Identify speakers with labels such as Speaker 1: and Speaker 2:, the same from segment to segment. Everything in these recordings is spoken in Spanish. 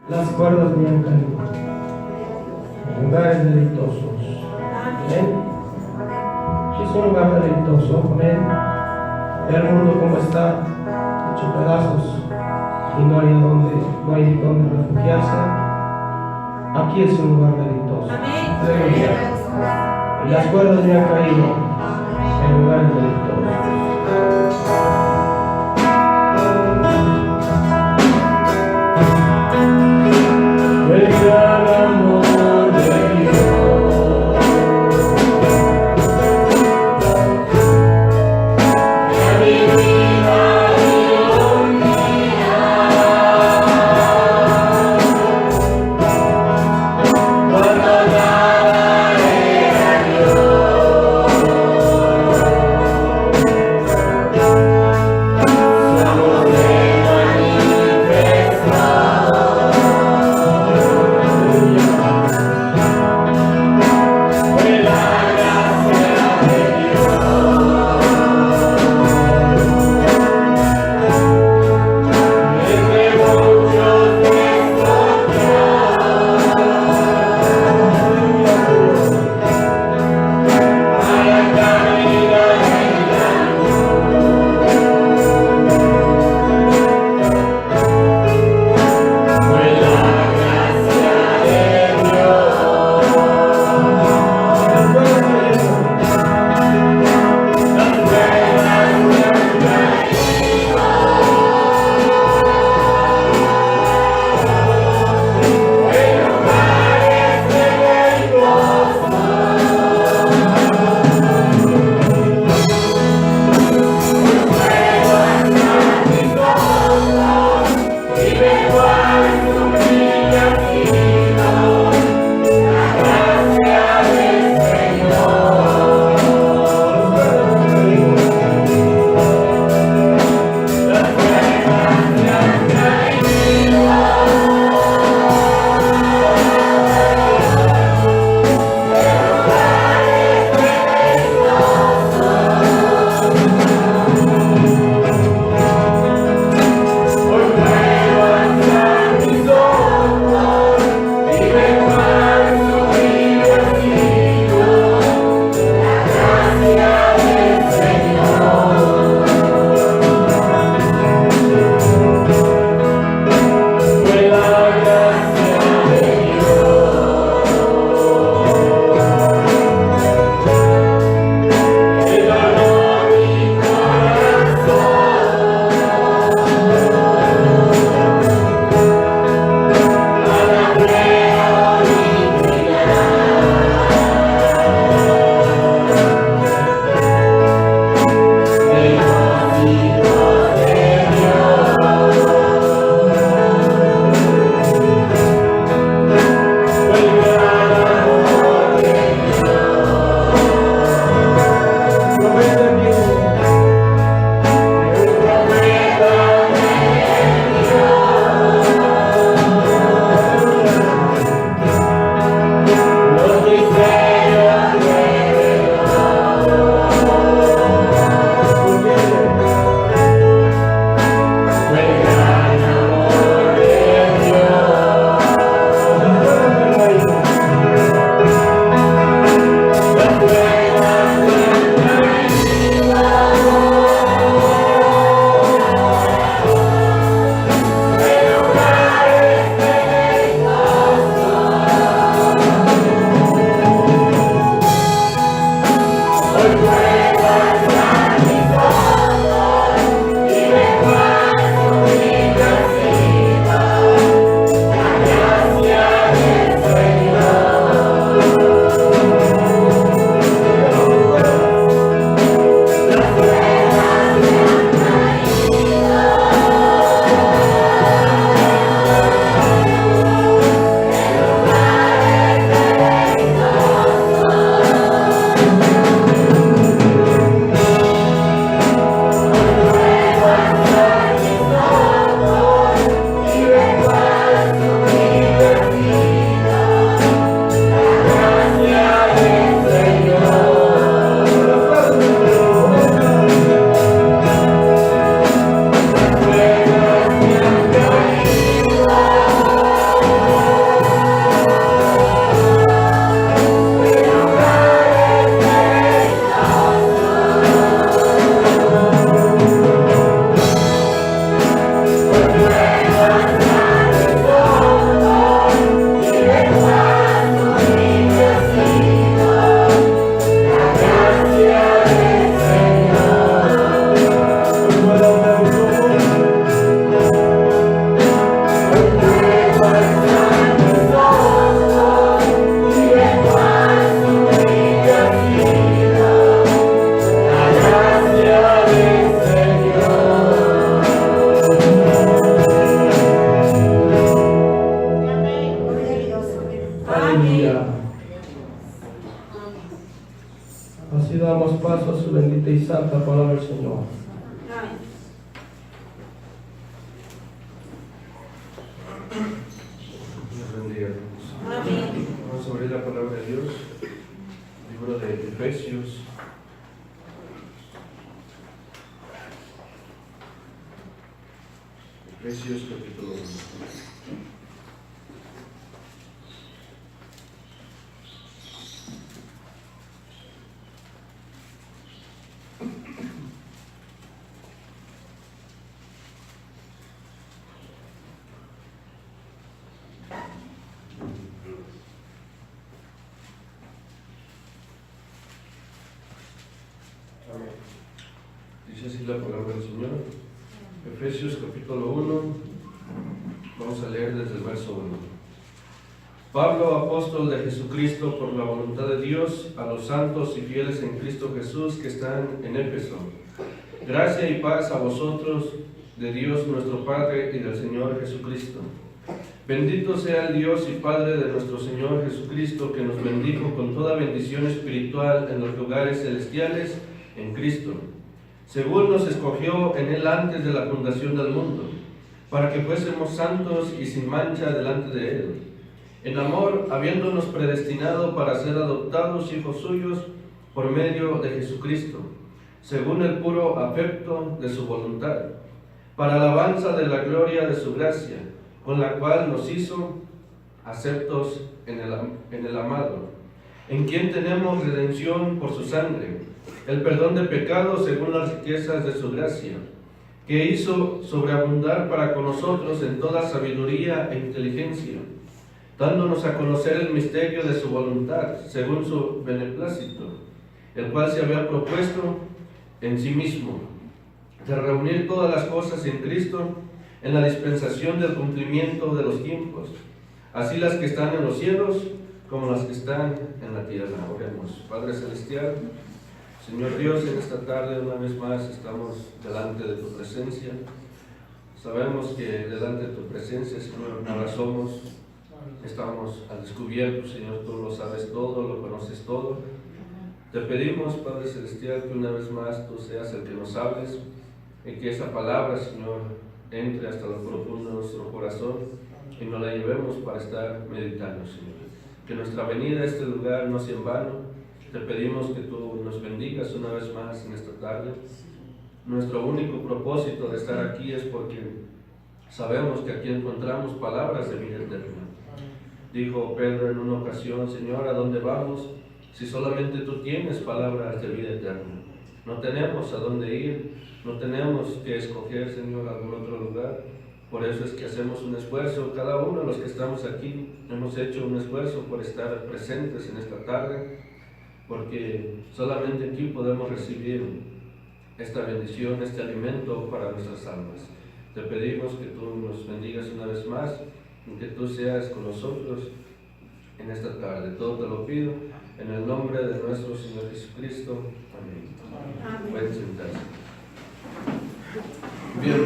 Speaker 1: Las cuerdas me han caído en lugares deleitosos. Amén. Aquí es un lugar deleitoso. Amén. El mundo como está, hecho pedazos, y no hay donde refugiarse. Aquí es un lugar deleitoso. Aleluya. Y las cuerdas me han caído en lugares deleitosos. Venga el amor de Dios, que mi vida ilumina, cuando nada era Dios, paso a su bendita y santa palabra del Señor.
Speaker 2: Dios bendiga a todos. Amén. Vamos a abrir la palabra de Dios, libro de Efesios. Efesios capítulo 1. Dice así la palabra del Señor. Efesios capítulo 1. Vamos a leer desde el verso 1. Pablo, apóstol de Jesucristo por la voluntad de Dios, a los santos y fieles en Cristo Jesús que están en Éfeso. Gracia y paz a vosotros, de Dios nuestro Padre y del Señor Jesucristo. Bendito sea el Dios y Padre de nuestro Señor Jesucristo, que nos bendijo con toda bendición espiritual en los lugares celestiales en Cristo, según nos escogió en Él antes de la fundación del mundo, para que fuésemos santos y sin mancha delante de Él, en amor, habiéndonos predestinado para ser adoptados hijos suyos por medio de Jesucristo, según el puro afecto de su voluntad, para alabanza de la gloria de su gracia, con la cual nos hizo aceptos en el amado, en quien tenemos redención por su sangre, el perdón de pecados según las riquezas de su gracia, que hizo sobreabundar para con nosotros en toda sabiduría e inteligencia, dándonos a conocer el misterio de su voluntad, según su beneplácito, el cual se había propuesto en sí mismo, de reunir todas las cosas en Cristo, en la dispensación del cumplimiento de los tiempos, así las que están en los cielos como las que están en la tierra. Oremos. Padre Celestial, Señor Dios, en esta tarde una vez más estamos delante de tu presencia. Sabemos que delante de tu presencia, Señor, nada somos, estamos al descubierto, Señor, tú lo sabes todo, lo conoces todo. Te pedimos, Padre Celestial, que una vez más tú seas el que nos hables y que esa palabra, Señor, entre hasta lo profundo de nuestro corazón y nos la llevemos para estar meditando, Señor. Que nuestra venida a este lugar no sea en vano. Te pedimos que tú nos bendigas una vez más en esta tarde. Nuestro único propósito de estar aquí es porque sabemos que aquí encontramos palabras de vida eterna. Dijo Pedro en una ocasión: Señor, ¿a dónde vamos si solamente tú tienes palabras de vida eterna? No tenemos a dónde ir, no tenemos que escoger, Señor, algún otro lugar. Por eso es que hacemos un esfuerzo. Cada uno de los que estamos aquí hemos hecho un esfuerzo por estar presentes en esta tarde, porque solamente aquí podemos recibir esta bendición, este alimento para nuestras almas. Te pedimos que tú nos bendigas una vez más y que tú seas con nosotros en esta tarde. Todo te lo pido en el nombre de nuestro Señor Jesucristo. Amén. Amén. Pueden sentarse. Bien,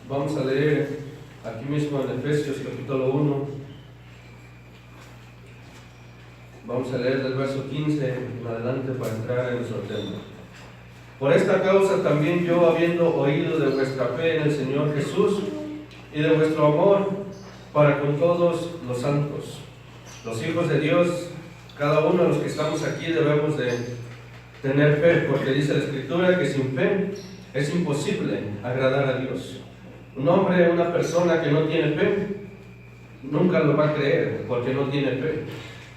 Speaker 2: vamos a leer aquí mismo en Efesios capítulo 1. Vamos a leer del verso 15 en adelante para entrar en nuestro tema. Por esta causa también yo, habiendo oído de vuestra fe en el Señor Jesús y de vuestro amor para con todos los santos, los hijos de Dios, cada uno de los que estamos aquí debemos de tener fe, porque dice la Escritura que sin fe es imposible agradar a Dios. Un hombre, una persona que no tiene fe, nunca lo va a creer, porque no tiene fe.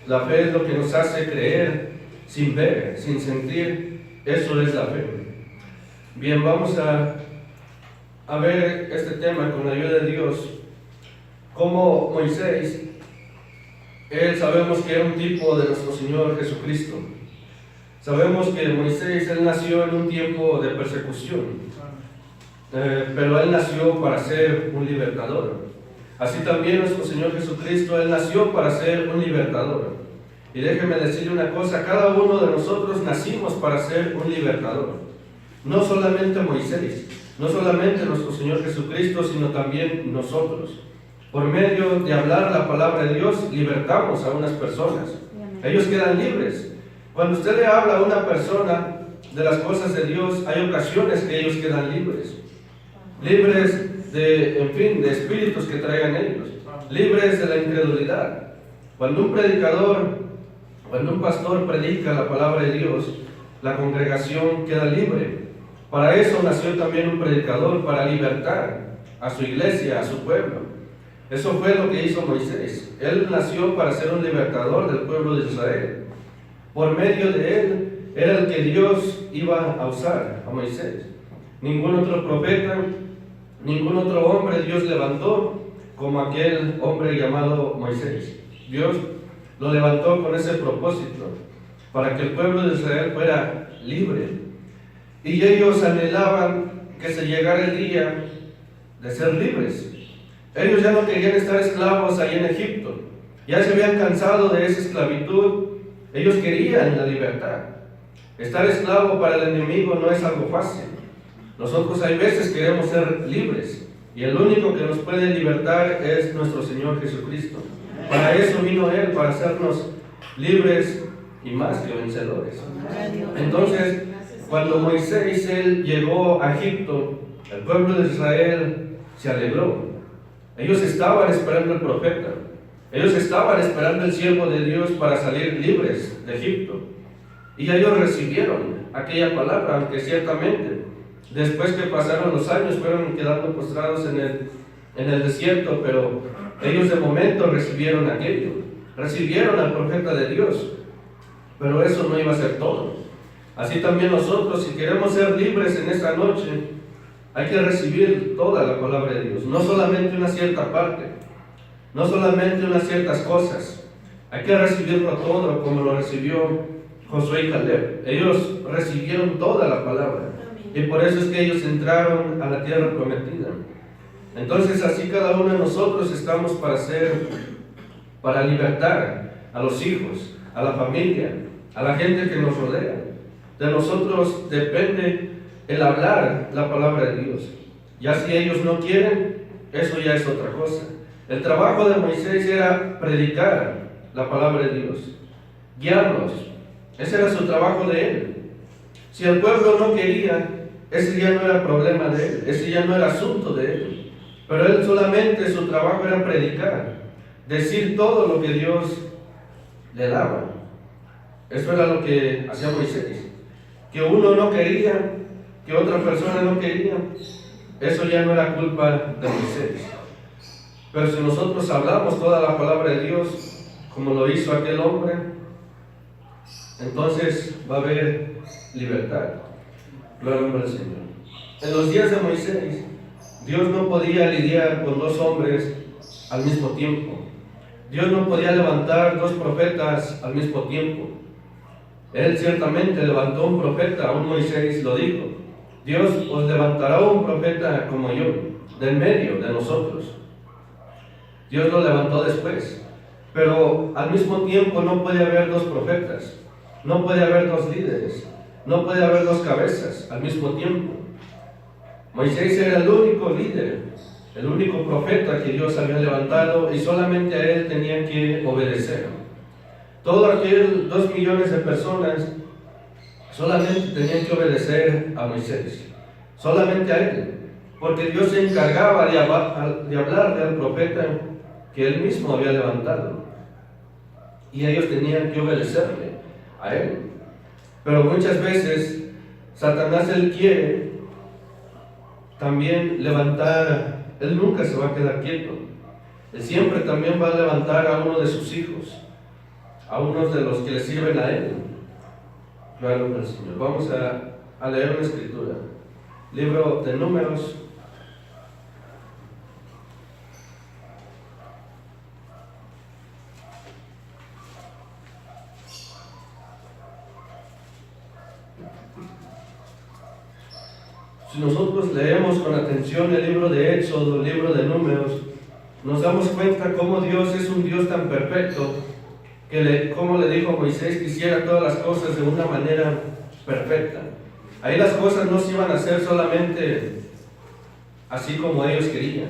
Speaker 2: La fe es lo que nos hace creer sin ver, sin sentir. Eso es la fe. Bien, vamos a ver este tema con la ayuda de Dios. Como Moisés, él sabemos que era un tipo de nuestro Señor Jesucristo. Sabemos que Moisés, él nació en un tiempo de persecución, pero él nació para ser un libertador. Así también nuestro Señor Jesucristo, Él nació para ser un libertador. Y déjeme decirle una cosa, cada uno de nosotros nacimos para ser un libertador. No solamente Moisés, no solamente nuestro Señor Jesucristo, sino también nosotros. por medio de hablar la palabra de Dios, libertamos a unas personas. Ellos quedan libres. Cuando usted le habla a una persona de las cosas de Dios, hay ocasiones que ellos quedan libres. Libres de, en fin, de espíritus que traigan ellos. Libres de la incredulidad. Cuando un pastor predica la palabra de Dios, la congregación queda libre. Para eso nació también un predicador, para libertar a su iglesia, a su pueblo. Eso fue lo que hizo Moisés. Él nació para ser un libertador del pueblo de Israel. Por medio de él era el que Dios iba a usar, a Moisés. Ningún otro profeta, ningún otro hombre Dios levantó como aquel hombre llamado Moisés. Dios lo levantó con ese propósito, para que el pueblo de Israel fuera libre. Y ellos anhelaban que se llegara el día de ser libres. Ellos ya no querían estar esclavos ahí en Egipto. Ya se habían cansado de esa esclavitud. Ellos querían la libertad. Estar esclavo para el enemigo no es algo fácil. Nosotros hay veces queremos ser libres. Y el único que nos puede libertar es nuestro Señor Jesucristo. Para eso vino Él, para hacernos libres y más que vencedores. Entonces, cuando Moisés él llegó a Egipto, el pueblo de Israel se alegró. Ellos estaban esperando el profeta. Ellos estaban esperando el siervo de Dios para salir libres de Egipto. Y ellos recibieron aquella palabra, aunque ciertamente después que pasaron los años fueron quedando postrados en el desierto, pero ellos de momento recibieron aquello. Recibieron al profeta de Dios. Pero eso no iba a ser todo. Así también nosotros, si queremos ser libres en esta noche, hay que recibir toda la palabra de Dios, no solamente una cierta parte, no solamente unas ciertas cosas. Hay que recibirlo todo como lo recibió Josué y Caleb. Ellos recibieron toda la palabra y por eso es que ellos entraron a la tierra prometida. Entonces así cada uno de nosotros estamos para libertar a los hijos, a la familia, a la gente que nos rodea. De nosotros depende el hablar la palabra de Dios. Ya si ellos no quieren, eso ya es otra cosa. El trabajo de Moisés era predicar la palabra de Dios, guiarlos. Ese era su trabajo de él. Si el pueblo no quería, ese ya no era problema de él, ese ya no era asunto de él. Pero él solamente, su trabajo era predicar, decir todo lo que Dios le daba. Eso era lo que hacía Moisés. Que uno no quería, que otra persona no quería, eso ya no era culpa de Moisés. Pero si nosotros hablamos toda la palabra de Dios, como lo hizo aquel hombre, entonces va a haber libertad. Gloria al Señor. En los días de Moisés, Dios no podía lidiar con dos hombres al mismo tiempo. Dios no podía levantar dos profetas al mismo tiempo. Él ciertamente levantó un profeta, un Moisés lo dijo. Dios os levantará un profeta como yo, del medio de nosotros. Dios lo levantó después. Pero al mismo tiempo no puede haber dos profetas, no puede haber dos líderes, no puede haber dos cabezas al mismo tiempo. Moisés era el único líder, el único profeta que Dios había levantado y solamente a él tenían que obedecer. Todo aquel 2 millones de personas solamente tenían que obedecer a Moisés, solamente a él, porque Dios se encargaba de hablarle al profeta que él mismo había levantado y ellos tenían que obedecerle a él. Pero muchas veces Satanás él quiere también levantar, él nunca se va a quedar quieto, él siempre también va a levantar a uno de sus hijos, a unos de los que le sirven a él. Claro, el Señor. Vamos a leer una escritura, libro de Números, si nosotros leemos con atención el libro de Éxodo, el libro de Números, nos damos cuenta cómo Dios es un Dios tan perfecto, que como le dijo a Moisés, que hiciera todas las cosas de una manera perfecta. Ahí las cosas no se iban a hacer solamente así como ellos querían.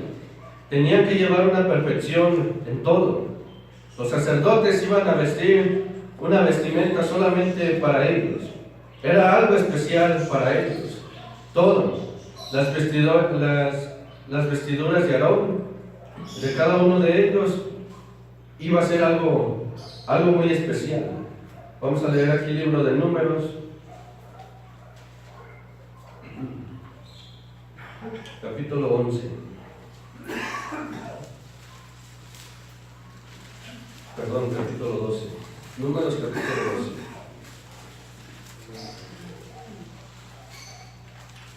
Speaker 2: tenían que llevar una perfección en todo. Los sacerdotes iban a vestir una vestimenta solamente para ellos. Era algo especial para ellos. Todo. Las vestiduras de Aarón, de cada uno de ellos, iba a ser algo muy especial. Vamos a leer aquí el libro de Números, capítulo 11. Perdón, capítulo 12. Números, capítulo 12.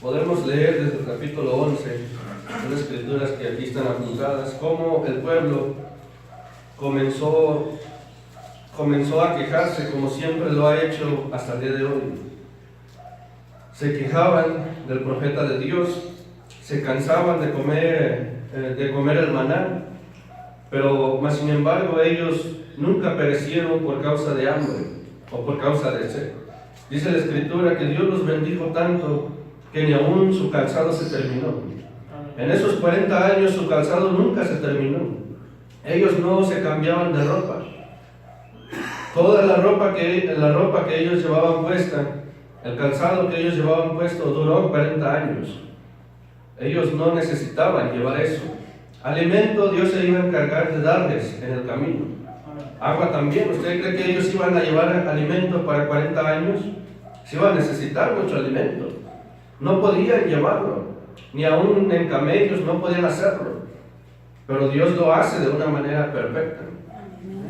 Speaker 2: Podemos leer desde el capítulo 11, unas escrituras que aquí están apuntadas, cómo el pueblo comenzó a quejarse, como siempre lo ha hecho hasta el día de hoy. Se quejaban del profeta de Dios, se cansaban de comer el maná, pero más sin embargo ellos nunca perecieron por causa de hambre o por causa de sed. Dice la escritura que Dios los bendijo tanto que ni aún su calzado se terminó. En esos 40 años su calzado nunca se terminó. Ellos no se cambiaban de ropa. Toda la ropa que ellos llevaban puesta, el calzado que ellos llevaban puesto duró 40 años. Ellos no necesitaban llevar eso. Alimento Dios se iba a encargar de darles en el camino. Agua también. ¿Usted cree que ellos iban a llevar alimento para 40 años? Se iba a necesitar mucho alimento. No podían llevarlo, ni aún en camellos no podían hacerlo. Pero Dios lo hace de una manera perfecta.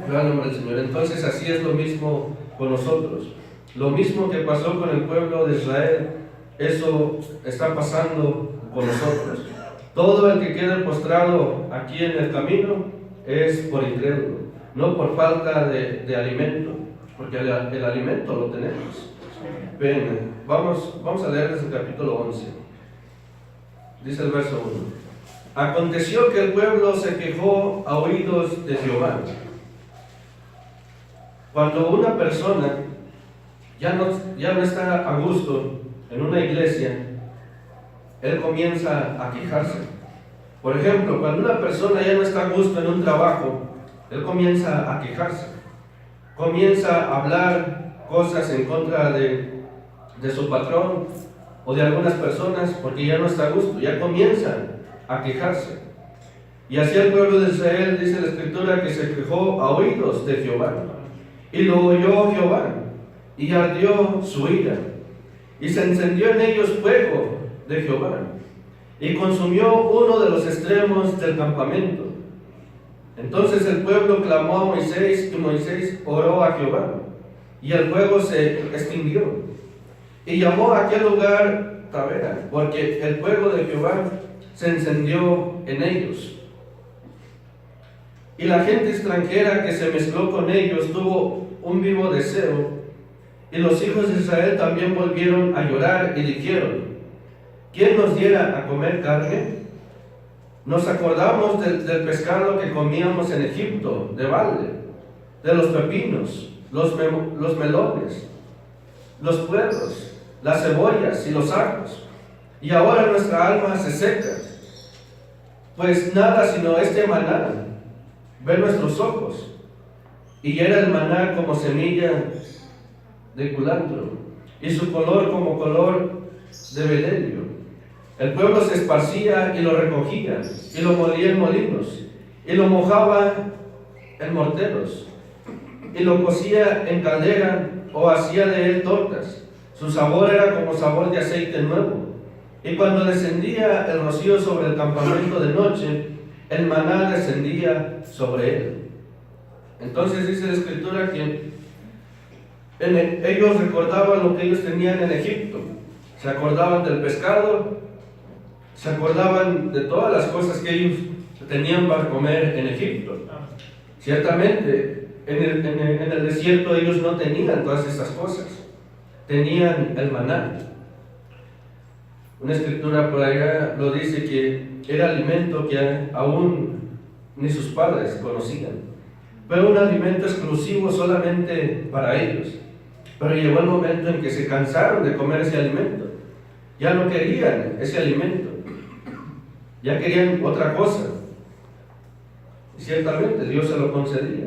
Speaker 2: Gloria al nombre del Señor. Entonces así es lo mismo con nosotros. Lo mismo que pasó con el pueblo de Israel, eso está pasando con nosotros. Todo el que quede postrado aquí en el camino es por incrédulo, no por falta de alimento, porque el alimento lo tenemos. Ven, vamos a leer desde el capítulo 11. Dice el verso 1. Aconteció que el pueblo se quejó a oídos de Jehová. Cuando una persona ya no está a gusto en una iglesia, él comienza a quejarse. Por ejemplo, cuando una persona ya no está a gusto en un trabajo, él comienza a quejarse. Comienza a hablar cosas en contra de su patrón o de algunas personas porque ya no está a gusto, ya comienzan a quejarse. Y así el pueblo de Israel, dice la escritura, que se quejó a oídos de Jehová. Y lo oyó Jehová, y ardió su ira, y se encendió en ellos fuego de Jehová, y consumió uno de los extremos del campamento. Entonces el pueblo clamó a Moisés, y Moisés oró a Jehová, y el fuego se extinguió. Y llamó a aquel lugar Tabera, porque el fuego de Jehová se encendió en ellos. Y la gente extranjera que se mezcló con ellos tuvo un vivo deseo, y los hijos de Israel también volvieron a llorar y dijeron: ¿quién nos diera a comer carne? Nos acordamos del pescado que comíamos en Egipto, de balde, de los pepinos, los melones, los puerros, las cebollas y los ajos, y ahora nuestra alma se seca, pues nada sino este maná ve nuestros ojos. Y era el maná como semilla de culantro, y su color como color de bedelio. El pueblo se esparcía y lo recogía, y lo molía en molinos, y lo mojaba en morteros, y lo cocía en caldera, o hacía de él tortas. Su sabor era como sabor de aceite nuevo. Y cuando descendía el rocío sobre el campamento de noche, el maná descendía sobre él. Entonces dice la escritura que ellos recordaban lo que ellos tenían en Egipto. Se acordaban del pescado, se acordaban de todas las cosas que ellos tenían para comer en Egipto. Ciertamente, en el desierto ellos no tenían todas estas cosas. Tenían el maná. Una escritura por allá lo dice que era alimento que aún ni sus padres conocían, pero un alimento exclusivo solamente para ellos. Pero llegó el momento en que se cansaron de comer ese alimento. Ya no querían ese alimento, ya querían otra cosa. ciertamente Dios se lo concedía.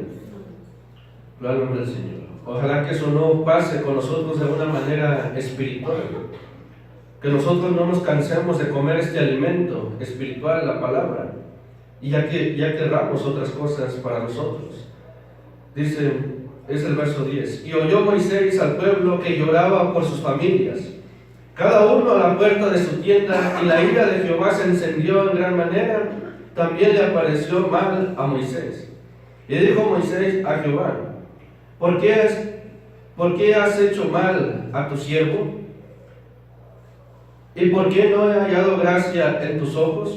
Speaker 2: Gloria al nombre del Señor. Ojalá que eso no pase con nosotros de una manera espiritual. Que nosotros no nos cansemos de comer este alimento espiritual, la palabra, y ya querramos otras cosas para nosotros. Dice, es el verso 10. Y oyó Moisés al pueblo que lloraba por sus familias, cada uno a la puerta de su tienda, y la ira de Jehová se encendió en gran manera. También le apareció mal a Moisés. Y dijo Moisés a Jehová: ¿Por qué has hecho mal a tu siervo? ¿Y por qué no he hallado gracia en tus ojos,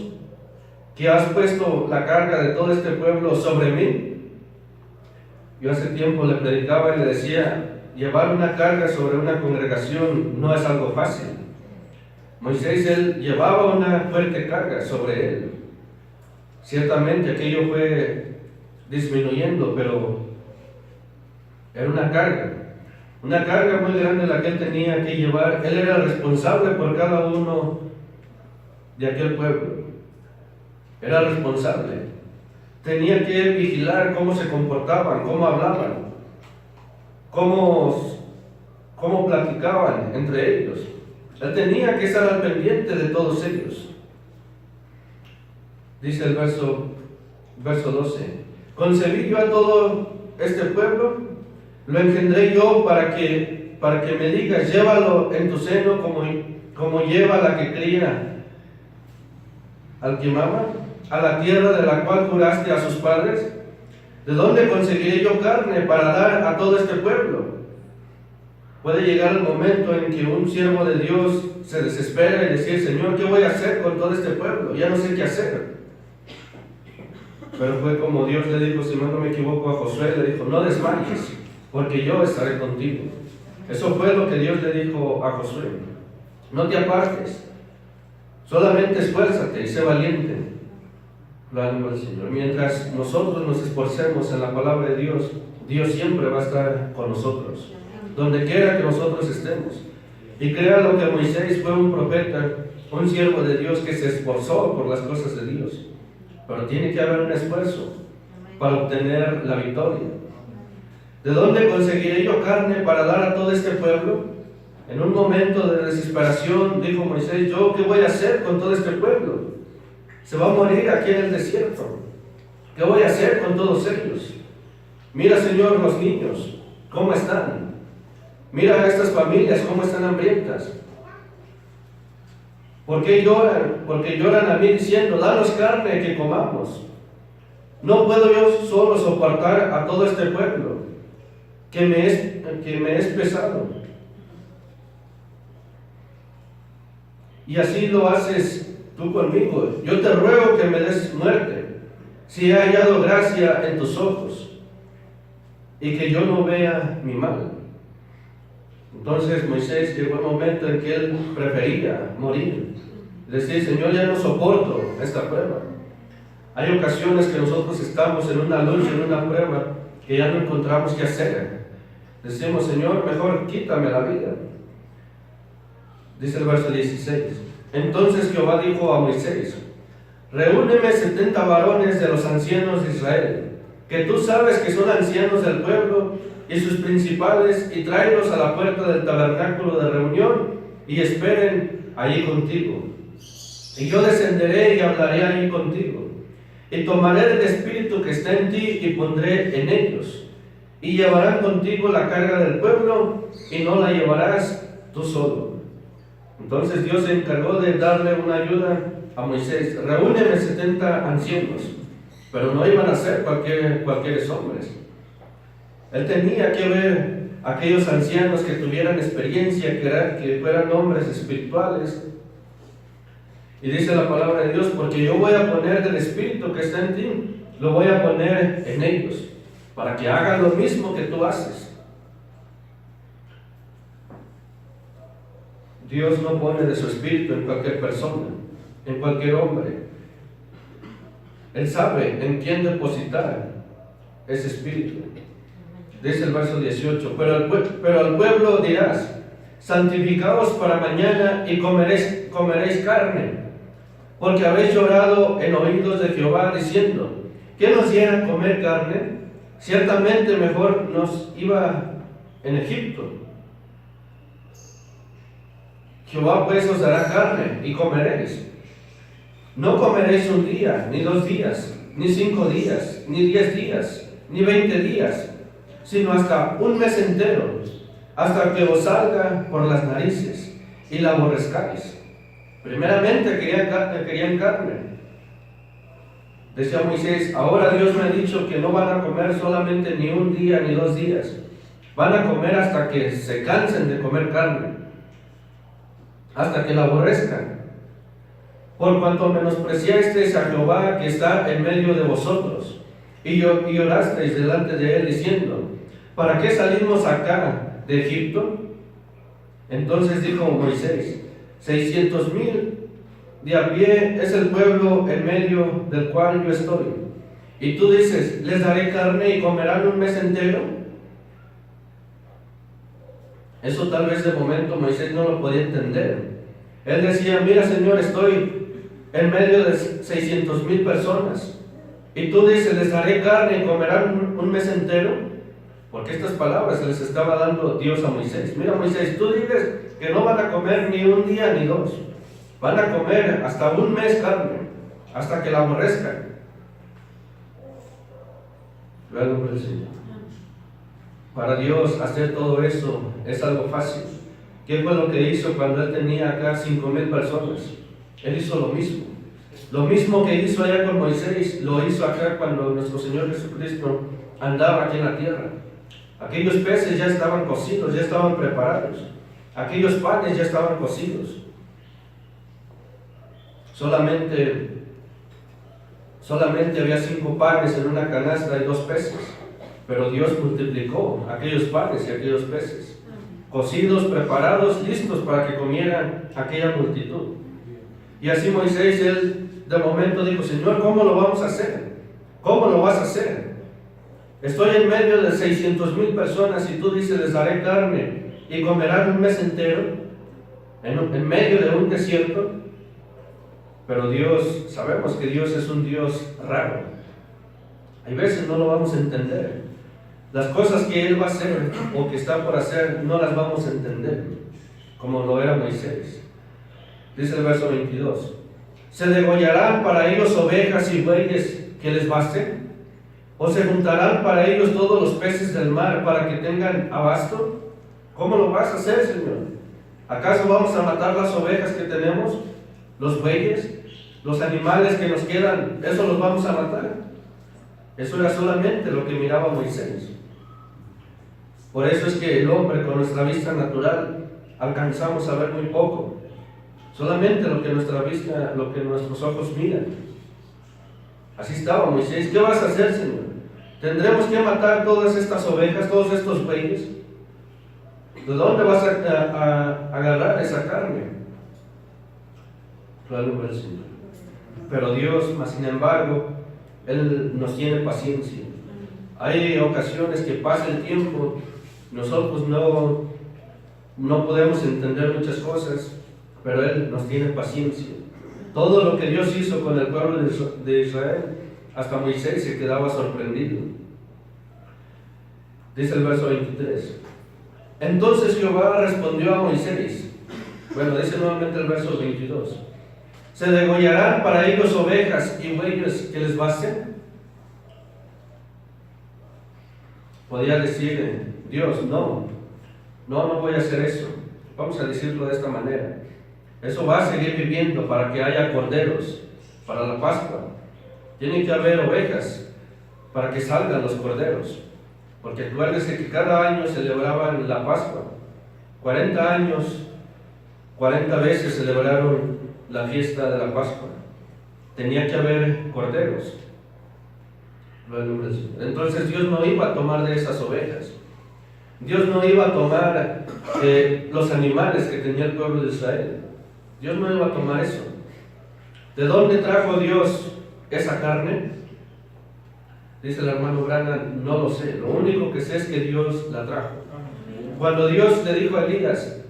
Speaker 2: que has puesto la carga de todo este pueblo sobre mí? Yo hace tiempo le predicaba y le decía, llevar una carga sobre una congregación no es algo fácil. Moisés, él llevaba una fuerte carga sobre él. Ciertamente aquello fue disminuyendo, pero era una carga muy grande la que él tenía que llevar. Él era responsable por cada uno de aquel pueblo. Era responsable. Tenía que vigilar cómo se comportaban, cómo hablaban, cómo platicaban entre ellos. Él tenía que estar al pendiente de todos ellos. Dice el verso 12: concebí yo a todo este pueblo, lo engendré yo para que me digas, llévalo en tu seno como lleva la que cría al que mama, a la tierra de la cual juraste a sus padres. ¿De dónde conseguiré yo carne para dar a todo este pueblo? Puede llegar el momento en que un siervo de Dios se desespera y decir, Señor, ¿qué voy a hacer con todo este pueblo? Ya no sé qué hacer. Pero fue como Dios le dijo, si no me equivoco, a Josué, le dijo, no desmayes, porque yo estaré contigo. Eso fue lo que Dios le dijo a Josué. No te apartes, solamente esfuérzate y sé valiente. Gloria al Señor. Mientras nosotros nos esforcemos en la palabra de Dios, Dios siempre va a estar con nosotros, donde quiera que nosotros estemos. Y créanlo que Moisés fue un profeta, un siervo de Dios que se esforzó por las cosas de Dios. Pero tiene que haber un esfuerzo para obtener la victoria. ¿De dónde conseguiré yo carne para dar a todo este pueblo? En un momento de desesperación dijo Moisés, ¿yo qué voy a hacer con todo este pueblo? Se va a morir aquí en el desierto. ¿Qué voy a hacer con todos ellos? Mira, Señor, los niños, ¿cómo están? Mira a estas familias, cómo están hambrientas. ¿Por qué lloran? Porque lloran a mí diciendo, danos carne que comamos. No puedo yo solo soportar a todo este pueblo, que me es pesado. Y así lo haces tú conmigo. Yo te ruego que me des muerte, si he hallado gracia en tus ojos, y que yo no vea mi mal. Entonces Moisés llegó el momento en que él prefería morir. Decir, Señor, ya no soporto esta prueba. Hay ocasiones que nosotros estamos en una lucha, en una prueba, que ya no encontramos qué hacer. Decimos, Señor, mejor quítame la vida. Dice el verso 16. Entonces Jehová dijo a Moisés, reúneme 70 varones de los ancianos de Israel, que tú sabes que son ancianos del pueblo, y sus principales, y tráelos a la puerta del tabernáculo de reunión, y esperen allí contigo. Y yo descenderé y hablaré allí contigo, y tomaré el espíritu que está en ti y pondré en ellos, y llevarán contigo la carga del pueblo, y no la llevarás tú solo. Entonces Dios se encargó de darle una ayuda a Moisés. Reúneme 70 ancianos, pero no iban a ser cualquier hombres. Él tenía que ver a aquellos ancianos que tuvieran experiencia, que fueran hombres espirituales. Y dice la palabra de Dios, porque yo voy a poner del espíritu que está en ti, lo voy a poner en ellos, para que hagan lo mismo que tú haces. Dios no pone de su espíritu en cualquier persona, en cualquier hombre. Él sabe en quién depositar ese espíritu. Dice el verso 18, pero al pueblo dirás, santificaos para mañana y comeréis carne, porque habéis llorado en oídos de Jehová, diciendo, ¿qué nos diera comer carne? Ciertamente mejor nos iba en Egipto. Jehová pues os dará carne y comeréis. No comeréis un día, ni 2 días, ni 5 días, ni 10 días, ni 20 días, sino hasta un mes entero, hasta que os salga por las narices y la aborrezcáis. Primeramente querían carne. Decía Moisés, ahora Dios me ha dicho que no van a comer solamente ni un día ni 2 días, van a comer hasta que se cansen de comer carne, hasta que la aborrezcan. Por cuanto menospreciasteis a Jehová que está en medio de vosotros, y orasteis delante de él diciendo, ¿para qué salimos acá de Egipto? Entonces dijo Moisés, 600,000 de a pie es el pueblo en medio del cual yo estoy. Y tú dices, les daré carne y comerán un mes entero. Eso tal vez de momento Moisés no lo podía entender. Él decía, mira Señor, estoy en medio de 600,000 personas. Y tú dices, les daré carne y comerán un mes entero. Porque estas palabras se les estaba dando Dios a Moisés. Mira Moisés, tú dices que no van a comer ni un día ni 2. Van a comer hasta un mes carne, hasta que la aborrezcan. Luego por el Señor. Para Dios hacer todo eso es algo fácil. ¿Qué fue lo que hizo cuando Él tenía acá 5,000 personas? Él hizo lo mismo. Lo mismo que hizo allá con Moisés, lo hizo acá cuando nuestro Señor Jesucristo andaba aquí en la tierra. Aquellos peces ya estaban cocidos, ya estaban preparados. Aquellos panes ya estaban cocidos. Solamente había 5 panes en una canasta y 2 peces. Pero Dios multiplicó aquellos panes y aquellos peces, cocidos, preparados, listos para que comieran aquella multitud. Y así Moisés, él de momento dijo, Señor, ¿cómo lo vamos a hacer? ¿Cómo lo vas a hacer? Estoy en medio de 600,000 personas y tú dices, les daré carne y comerán un mes entero en medio de un desierto. Pero Dios, sabemos que Dios es un Dios raro. Hay veces no lo vamos a entender. Las cosas que Él va a hacer o que está por hacer no las vamos a entender, como lo era Moisés. Dice el verso 22, ¿se degollarán para ellos ovejas y bueyes que les basten? ¿O se juntarán para ellos todos los peces del mar para que tengan abasto? ¿Cómo lo vas a hacer, Señor? ¿Acaso vamos a matar las ovejas que tenemos? ¿Los bueyes? ¿Los animales que nos quedan? ¿Eso los vamos a matar? Eso era solamente lo que miraba Moisés. Por eso es que el hombre con nuestra vista natural alcanzamos a ver muy poco. Solamente lo que nuestra vista, lo que nuestros ojos miran. Así estaba Moisés. ¿Qué vas a hacer, Señor? ¿Tendremos que matar todas estas ovejas, todos estos bueyes? ¿De dónde vas a agarrar esa carne? Claro, el Señor. Pero Dios, más sin embargo, Él nos tiene paciencia. Hay ocasiones que pasa el tiempo, nosotros no podemos entender muchas cosas, pero Él nos tiene paciencia. Todo lo que Dios hizo con el pueblo de Israel, hasta Moisés se quedaba sorprendido. Dice el verso 23. Entonces Jehová respondió a Moisés. Bueno, dice nuevamente el verso 22. ¿Se degollarán para ellos ovejas y bueyes que les basten? Podía decir Dios, no voy a hacer eso. Vamos a decirlo de esta manera. Eso va a seguir viviendo para que haya corderos para la Pascua. Tiene que haber ovejas para que salgan los corderos. Porque acuérdese que cada año celebraban la Pascua. 40 años, 40 veces celebraron la fiesta de la Pascua. Tenía que haber corderos. Entonces Dios no iba a tomar de esas ovejas. Dios no iba a tomar los animales que tenía el pueblo de Israel. Dios no iba a tomar eso. ¿De dónde trajo Dios esa carne? Dice el hermano Branham, no lo sé. Lo único que sé es que Dios la trajo. Cuando Dios le dijo a Elías,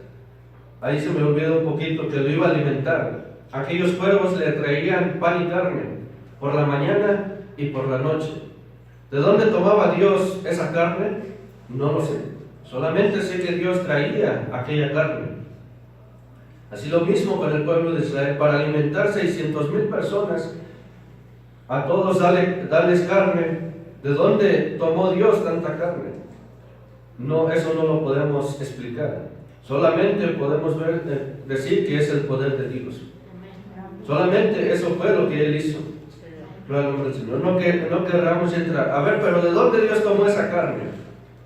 Speaker 2: ahí se me olvidó un poquito, que lo iba a alimentar. Aquellos cuervos le traían pan y carne por la mañana y por la noche. ¿De dónde tomaba Dios esa carne? No lo sé. Solamente sé que Dios traía aquella carne. Así lo mismo con el pueblo de Israel. Para alimentar 600,000 personas, a todos darles carne. ¿De dónde tomó Dios tanta carne? No, eso no lo podemos explicar. Solamente podemos decir que es el poder de Dios. Solamente eso fue lo que Él hizo. Gloria al nombre del Señor. No querramos entrar. A ver, pero ¿de dónde Dios tomó esa carne?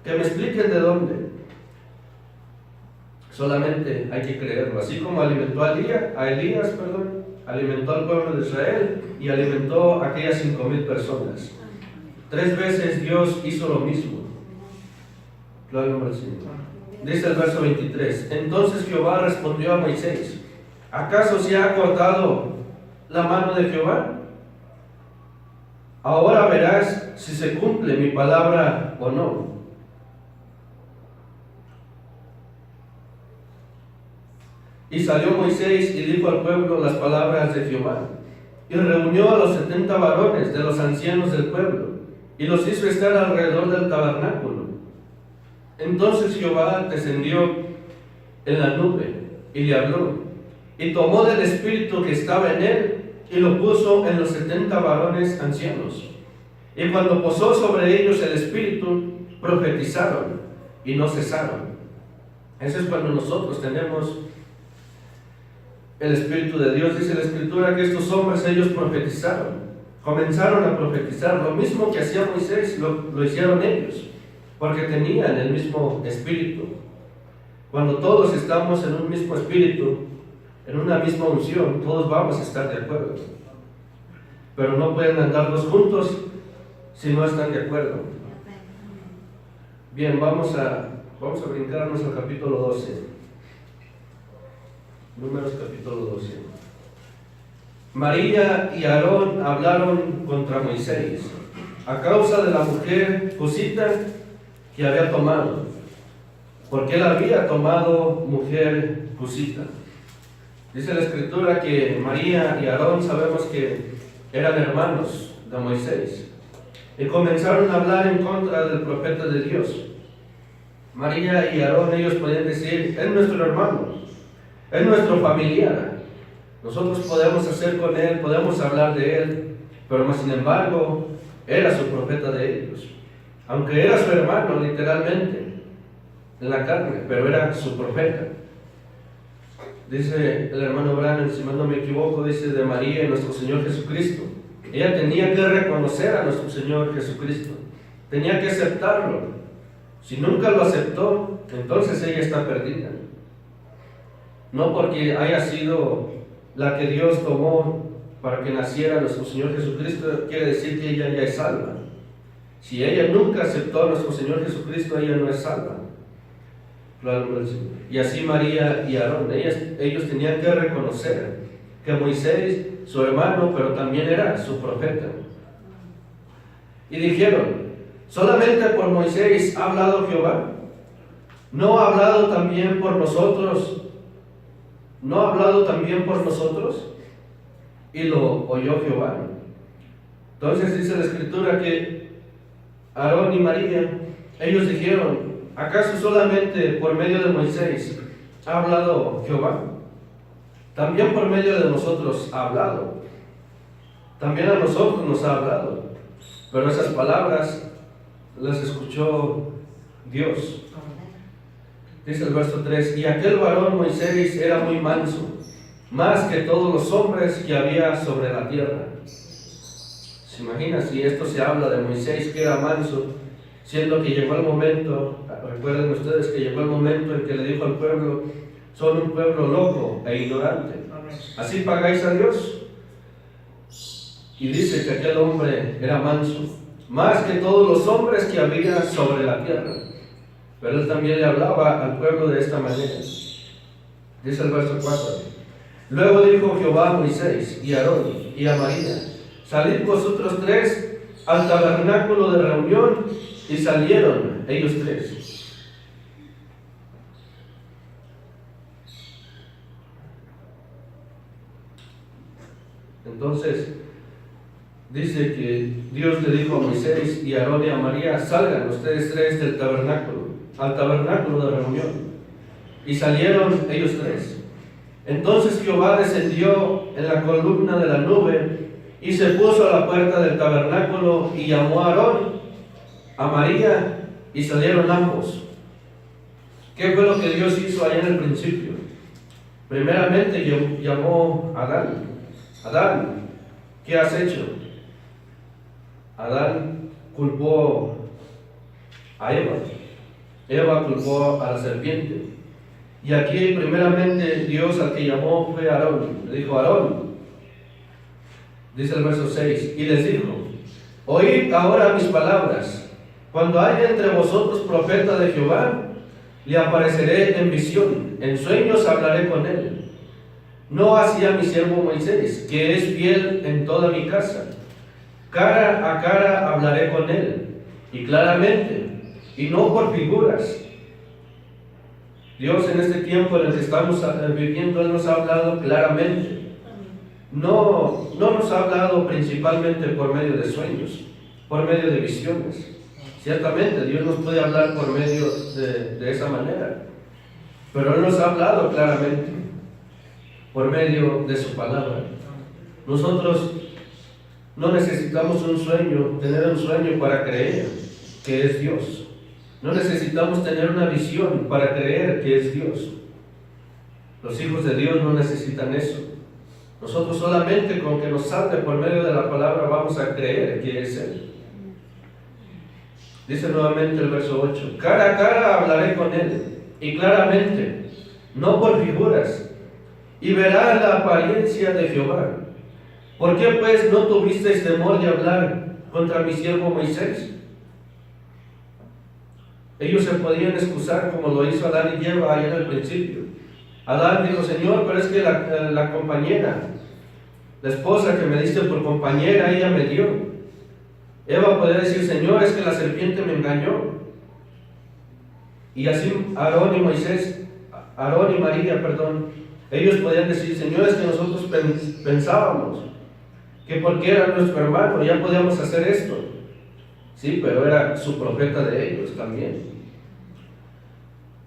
Speaker 2: Que me expliquen de dónde. Solamente hay que creerlo. Así como alimentó a Elías, alimentó al pueblo de Israel y alimentó a aquellas 5,000 personas. 3 veces Dios hizo lo mismo. Gloria al nombre del Señor. Dice el verso 23. Entonces Jehová respondió a Moisés: ¿acaso se ha cortado la mano de Jehová? Ahora verás si se cumple mi palabra o no. Y salió Moisés y dijo al pueblo las palabras de Jehová. Y reunió a los 70 varones de los ancianos del pueblo, y los hizo estar alrededor del tabernáculo. Entonces Jehová descendió en la nube, y le habló, y tomó del espíritu que estaba en él, y lo puso en los 70 varones ancianos. Y cuando posó sobre ellos el espíritu, profetizaron, y no cesaron. Eso es cuando nosotros tenemos el Espíritu de Dios. Dice la Escritura que estos hombres, ellos profetizaron, comenzaron a profetizar. Lo mismo que hacía Moisés, lo hicieron ellos, porque tenían el mismo Espíritu. Cuando todos estamos en un mismo Espíritu, en una misma unción, todos vamos a estar de acuerdo. Pero no pueden andar dos juntos si no están de acuerdo. Bien, vamos a brincarnos al capítulo 12. Números capítulo 12. María y Aarón hablaron contra Moisés a causa de la mujer cusita que había tomado, porque él había tomado mujer cusita. Dice la Escritura que María y Aarón, sabemos que eran hermanos de Moisés, y comenzaron a hablar en contra del profeta de Dios. María y Aarón, ellos podían decir: es nuestro hermano, es nuestro familiar, nosotros podemos hacer con él, podemos hablar de él, pero sin embargo era su profeta de ellos, aunque era su hermano literalmente en la carne, pero era su profeta. Dice el hermano Branham, si no me equivoco, dice de María y nuestro Señor Jesucristo, ella tenía que reconocer a nuestro Señor Jesucristo, tenía que aceptarlo. Si nunca lo aceptó, entonces ella está perdida. No porque haya sido la que Dios tomó para que naciera nuestro Señor Jesucristo, quiere decir que ella ya es salva. Si ella nunca aceptó a nuestro Señor Jesucristo, ella no es salva. Y así María y Aarón, ellos tenían que reconocer que Moisés, su hermano, pero también era su profeta. Y dijeron: ¿solamente por Moisés ha hablado Jehová? ¿No ha hablado también por nosotros? ¿No ha hablado también por nosotros? Y lo oyó Jehová. Entonces dice la Escritura que Aarón y María, ellos dijeron: ¿acaso solamente por medio de Moisés ha hablado Jehová? También por medio de nosotros ha hablado. También a nosotros nos ha hablado. Pero esas palabras las escuchó Dios. Dice el verso 3: y aquel varón Moisés era muy manso, más que todos los hombres que había sobre la tierra. ¿Se imagina si esto se habla de Moisés, que era manso, siendo que llegó el momento, recuerden ustedes que llegó el momento en que le dijo al pueblo: son un pueblo loco e ignorante, ¿así pagáis a Dios? Y dice que aquel hombre era manso, más que todos los hombres que había sobre la tierra. Pero él también le hablaba al pueblo de esta manera. Dice el verso 4: luego dijo Jehová a Moisés y a Aarón y a María: salid vosotros 3 al tabernáculo de reunión. Y salieron ellos 3. Entonces dice que Dios le dijo a Moisés y a Aarón y a María: salgan ustedes tres del tabernáculo, al tabernáculo de reunión. Y salieron ellos tres. Entonces Jehová descendió en la columna de la nube y se puso a la puerta del tabernáculo y llamó a Aarón, a María, y salieron ambos. ¿Qué fue lo que Dios hizo allá en el principio? Primeramente llamó a Adán. Adán, ¿qué has hecho? Adán culpó a Eva. Eva culpó a la serpiente. Y aquí primeramente Dios al que llamó fue Aarón. Le dijo: Aarón, dice el verso 6, y les dijo: oíd ahora mis palabras. Cuando haya entre vosotros profeta de Jehová, le apareceré en visión, en sueños hablaré con él. No así a mi siervo Moisés, que es fiel en toda mi casa. Cara a cara hablaré con él, y claramente, y no por figuras. Dios en este tiempo en el que estamos viviendo, Él nos ha hablado claramente. No nos ha hablado principalmente por medio de sueños, por medio de visiones. Ciertamente Dios nos puede hablar por medio de esa manera, pero Él nos ha hablado claramente por medio de su palabra. Nosotros no necesitamos un sueño, tener un sueño para creer que es Dios. No necesitamos tener una visión para creer que es Dios. Los hijos de Dios no necesitan eso. Nosotros solamente con que nos salte por medio de la palabra vamos a creer que es Él. Dice nuevamente el verso 8: cara a cara hablaré con Él, y claramente, no por figuras, y verá la apariencia de Jehová. ¿Por qué pues no tuvisteis temor de hablar contra mi siervo Moisés? Ellos se podían excusar como lo hizo Adán y Eva allá en el principio. Adán dijo: Señor, pero es que la compañera, la esposa que me diste por compañera, ella me dio. Eva podía decir: Señor, es que la serpiente me engañó. Y así Aarón y María, ellos podían decir: Señor, es que nosotros pensábamos que porque era nuestro hermano ya podíamos hacer esto. Sí, pero era su profeta de ellos también.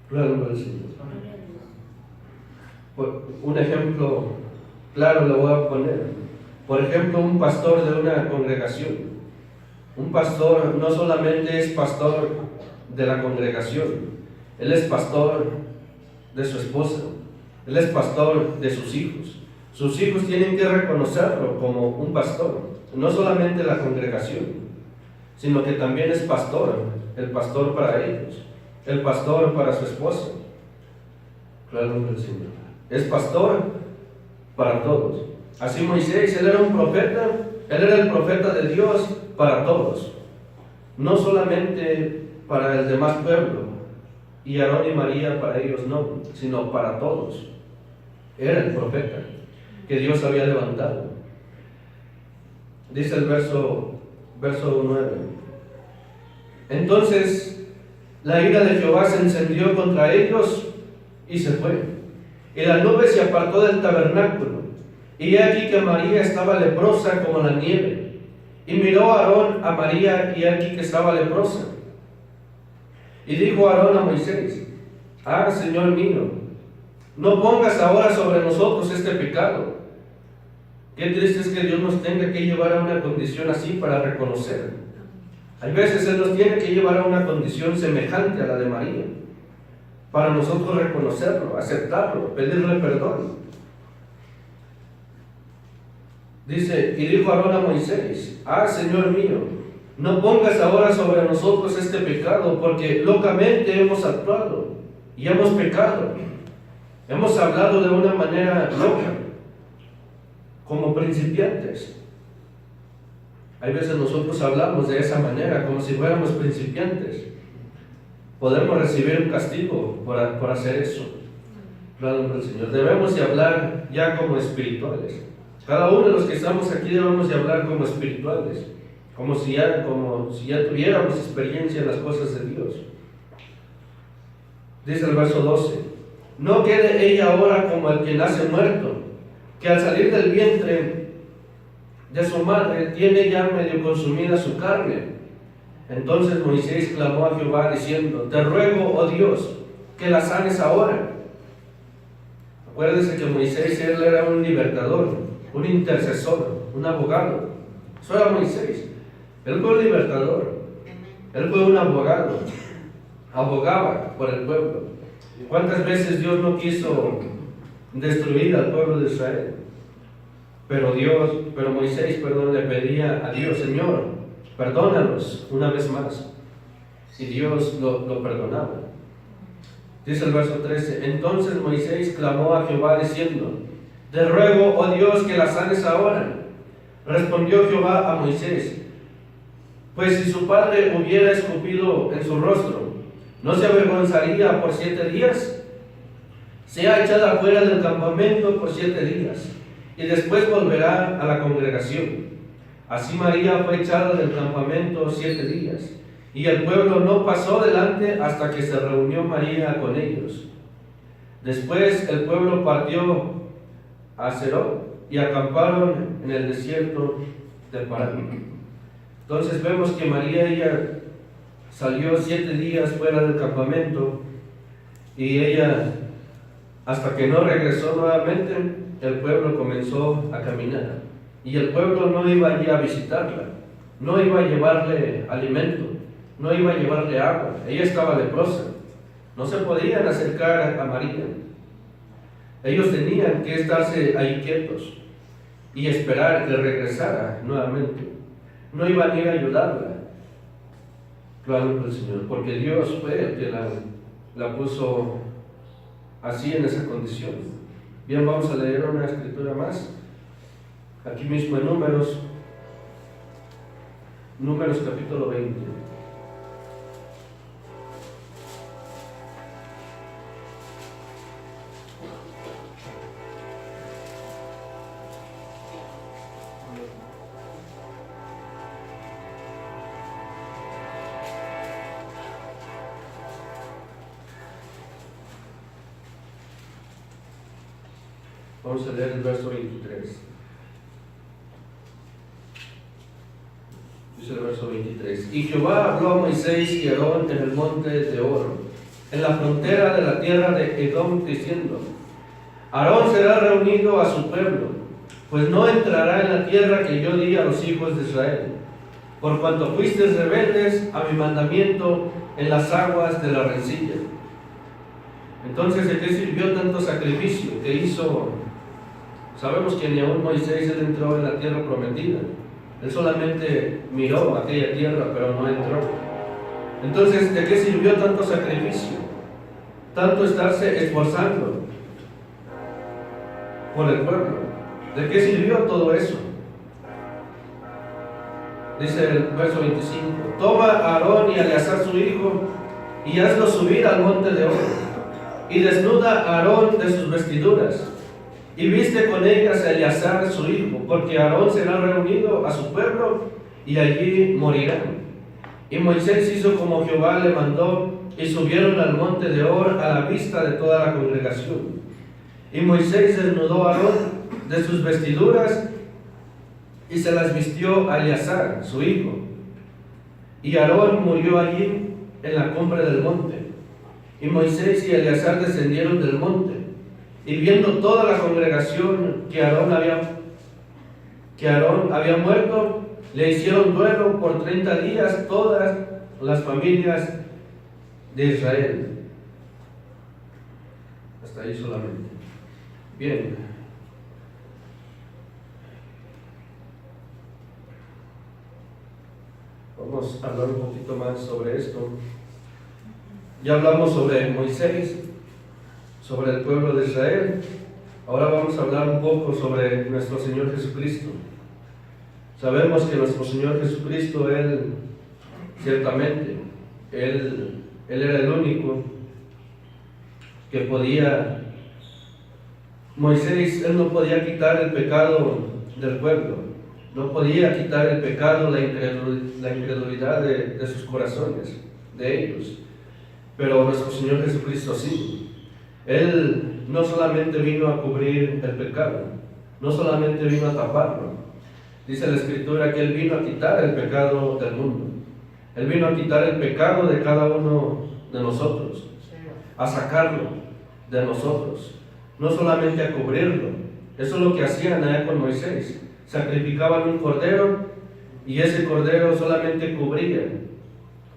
Speaker 2: Gloria al Señor. Un ejemplo claro le voy a poner. Por ejemplo, un pastor de una congregación. Un pastor no solamente es pastor de la congregación, él es pastor de su esposa, él es pastor de sus hijos. Sus hijos tienen que reconocerlo como un pastor, no solamente la congregación, sino que también es pastor, el pastor para ellos, el pastor para su esposa. Claro que el Señor es pastor para todos. Así Moisés, él era un profeta, él era el profeta de Dios para todos, no solamente para el demás pueblo, y Aarón y María para ellos no, sino para todos. Era el profeta que Dios había levantado. Dice el verso 9: entonces la ira de Jehová se encendió contra ellos y se fue, y la nube se apartó del tabernáculo, y he aquí que María estaba leprosa como la nieve. Y miró Aarón a María, y he aquí que estaba leprosa. Y dijo Aarón a Moisés: Señor mío, no pongas ahora sobre nosotros este pecado. Qué triste es que Dios nos tenga que llevar a una condición así para reconocer. Hay veces Él nos tiene que llevar a una condición semejante a la de María, para nosotros reconocerlo, aceptarlo, pedirle perdón. Dice: y dijo Aarón a Moisés: Señor mío, no pongas ahora sobre nosotros este pecado, porque locamente hemos actuado y hemos pecado. Hemos hablado de una manera loca, como principiantes. Hay veces nosotros hablamos de esa manera, como si fuéramos principiantes. Podemos recibir un castigo por hacer eso. Claro, el Señor. Debemos de hablar ya como espirituales. Cada uno de los que estamos aquí debemos de hablar como espirituales, como si ya tuviéramos experiencia en las cosas de Dios. Dice el verso 12: no quede ella ahora como el que nace muerto, que al salir del vientre de su madre tiene ya medio consumida su carne. Entonces Moisés clamó a Jehová diciendo: te ruego, oh Dios, que la sanes ahora. Acuérdense que Moisés, él era un libertador, un intercesor, un abogado. Eso era Moisés. Él fue un libertador, él fue un abogado, abogaba por el pueblo. ¿Cuántas veces Dios no quiso destruir al pueblo de Israel? Pero Moisés, le pedía a Dios: Señor, perdónanos una vez más. Y Dios lo perdonaba. Dice el verso 13: entonces Moisés clamó a Jehová diciendo: te ruego, oh Dios, que la sanes ahora. Respondió Jehová a Moisés: pues si su padre hubiera escupido en su rostro, ¿no se avergonzaría por 7 días? Sea echada fuera del campamento por 7 días, y después volverá a la congregación. Así María fue echada del campamento 7 días, y el pueblo no pasó delante hasta que se reunió María con ellos. Después el pueblo partió a Serón y acamparon en el desierto de Parán. Entonces vemos que María, ella salió 7 días fuera del campamento, y ella, hasta que no regresó nuevamente, el pueblo comenzó a caminar. Y el pueblo no iba allí a visitarla, no iba a llevarle alimento, no iba a llevarle agua. Ella estaba leprosa, no se podían acercar a María. Ellos tenían que estarse ahí quietos y esperar que regresara nuevamente. No iban a ir a ayudarla. Claro, el Señor, porque Dios fue el que la puso así, en esa condición. Bien, vamos a leer una escritura más. Aquí mismo en Números capítulo 20. Vamos a leer el verso 23. Dice el verso 23: y Jehová habló a Moisés y Aarón en el monte de Oro, en la frontera de la tierra de Edom, diciendo: Aarón será reunido a su pueblo, pues no entrará en la tierra que yo di a los hijos de Israel, por cuanto fuisteis rebeldes a mi mandamiento en las aguas de la rencilla. Entonces, ¿de qué sirvió tanto sacrificio que hizo? Sabemos que ni aún Moisés él entró en la tierra prometida. Él solamente miró aquella tierra, pero no entró. Entonces, ¿de qué sirvió tanto sacrificio? Tanto estarse esforzando por el pueblo. ¿De qué sirvió todo eso? Dice el verso 25: toma a Aarón y a Eleazar su hijo, y hazlo subir al monte de Oro, y desnuda a Aarón de sus vestiduras, y viste con ellas a Eleazar su hijo, porque Aarón será reunido a su pueblo, y allí morirán. Y Moisés hizo como Jehová le mandó, y subieron al monte de Or a la vista de toda la congregación. Y Moisés desnudó a Aarón de sus vestiduras, y se las vistió a Eleazar su hijo. Y Aarón murió allí en la cumbre del monte. Y Moisés y Eleazar descendieron del monte, y viendo toda la congregación que Aarón había muerto, le hicieron duelo por 30 días todas las familias de Israel. Hasta ahí solamente. Bien. Vamos a hablar un poquito más sobre esto. Ya hablamos sobre Moisés, sobre el pueblo de Israel. Ahora vamos a hablar un poco sobre nuestro Señor Jesucristo. Sabemos que nuestro Señor Jesucristo, Él, ciertamente, Él era el único que podía. Moisés, Él no podía quitar el pecado del pueblo, no podía quitar el pecado, la incredulidad de sus corazones, de ellos. Pero nuestro Señor Jesucristo sí. Él no solamente vino a cubrir el pecado, no solamente vino a taparlo, Dice la Escritura que Él vino a quitar el pecado del mundo. Él vino a quitar el pecado de cada uno de nosotros, a sacarlo de nosotros, no solamente a cubrirlo. Eso es lo que hacían allá con Moisés. Sacrificaban un cordero y ese cordero solamente cubría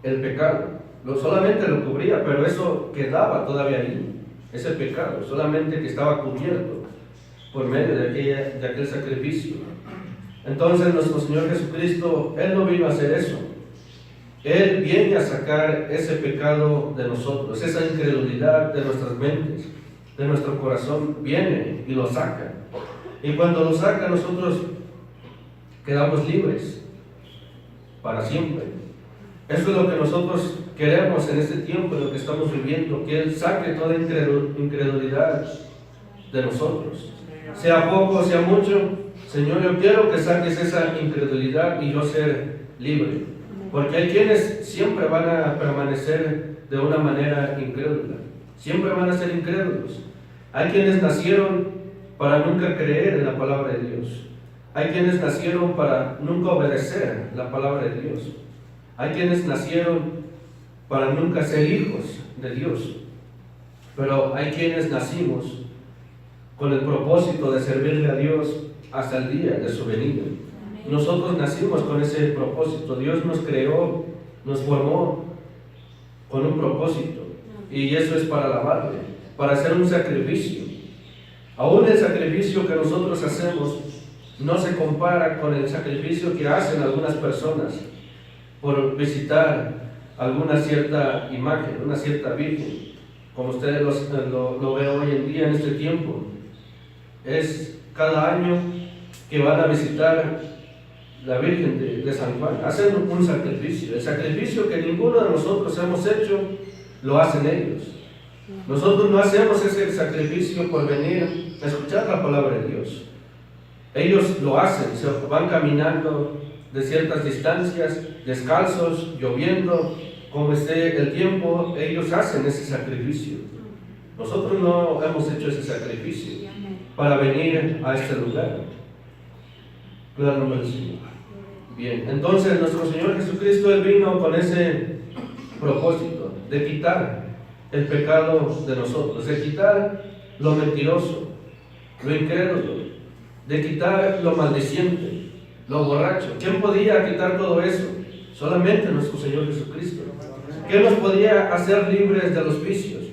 Speaker 2: el pecado. Solamente lo cubría, pero eso quedaba todavía ahí. Ese pecado solamente que estaba cubierto por medio de aquel sacrificio. Entonces nuestro Señor Jesucristo, Él no vino a hacer eso. Él viene a sacar ese pecado de nosotros, esa incredulidad de nuestras mentes, de nuestro corazón, viene y lo saca. Y cuando lo saca, nosotros quedamos libres para siempre. Eso es lo que nosotros queremos en este tiempo, en lo que estamos viviendo, que Él saque toda incredulidad de nosotros. Sea poco, sea mucho, Señor, yo quiero que saques esa incredulidad y yo ser libre. Porque hay quienes siempre van a permanecer de una manera incrédula. Siempre van a ser incrédulos. Hay quienes nacieron para nunca creer en la palabra de Dios. Hay quienes nacieron para nunca obedecer la palabra de Dios. Hay quienes nacieron para nunca ser hijos de Dios. Pero hay quienes nacimos con el propósito de servirle a Dios hasta el día de su venida. Nosotros nacimos con ese propósito. Dios nos creó, nos formó con un propósito. Y eso es para alabarle, para hacer un sacrificio. Aún el sacrificio que nosotros hacemos no se compara con el sacrificio que hacen algunas personas por visitar alguna cierta imagen, una cierta virgen. Como ustedes lo ven hoy en día en este tiempo. Es cada año que van a visitar la Virgen de San Juan, hacen un sacrificio. El sacrificio que ninguno de nosotros hemos hecho, lo hacen ellos. Nosotros no hacemos ese sacrificio por venir a escuchar la palabra de Dios. Ellos lo hacen, se van caminando de ciertas distancias, descalzos, lloviendo, como esté el tiempo, ellos hacen ese sacrificio. Nosotros no hemos hecho ese sacrificio para venir a este lugar. Gloria al nombre del Señor. Bien, entonces nuestro Señor Jesucristo, Él vino con ese propósito de quitar el pecado de nosotros, de quitar lo mentiroso, lo incrédulo, de quitar lo maldiciente, lo borracho. ¿Quién podía quitar todo eso? Solamente nuestro Señor Jesucristo. ¿Qué nos podía hacer libres de los vicios?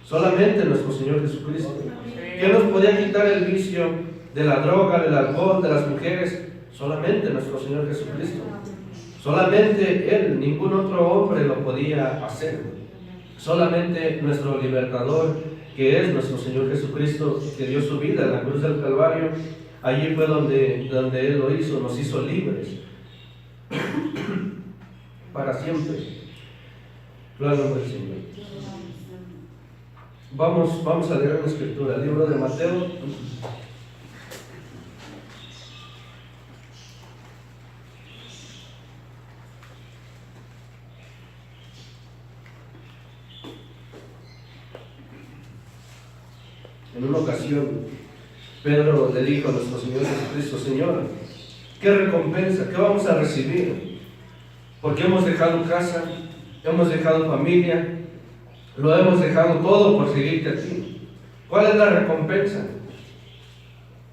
Speaker 2: Solamente nuestro Señor Jesucristo. ¿Qué nos podía quitar el vicio de la droga, del alcohol, de las mujeres? Solamente nuestro Señor Jesucristo. Solamente Él, ningún otro hombre lo podía hacer. Solamente nuestro libertador, que es nuestro Señor Jesucristo, que dio su vida en la cruz del Calvario. Allí fue donde Él lo hizo, nos hizo libres para siempre. Gloria al nombre del Señor. Vamos a leer una escritura, el libro de Mateo. En una ocasión, Pedro le dijo a nuestro Señor Jesucristo: Señor, ¿qué recompensa? ¿Qué vamos a recibir? Porque hemos dejado casa, hemos dejado familia, lo hemos dejado todo por seguirte a ti. ¿Cuál es la recompensa?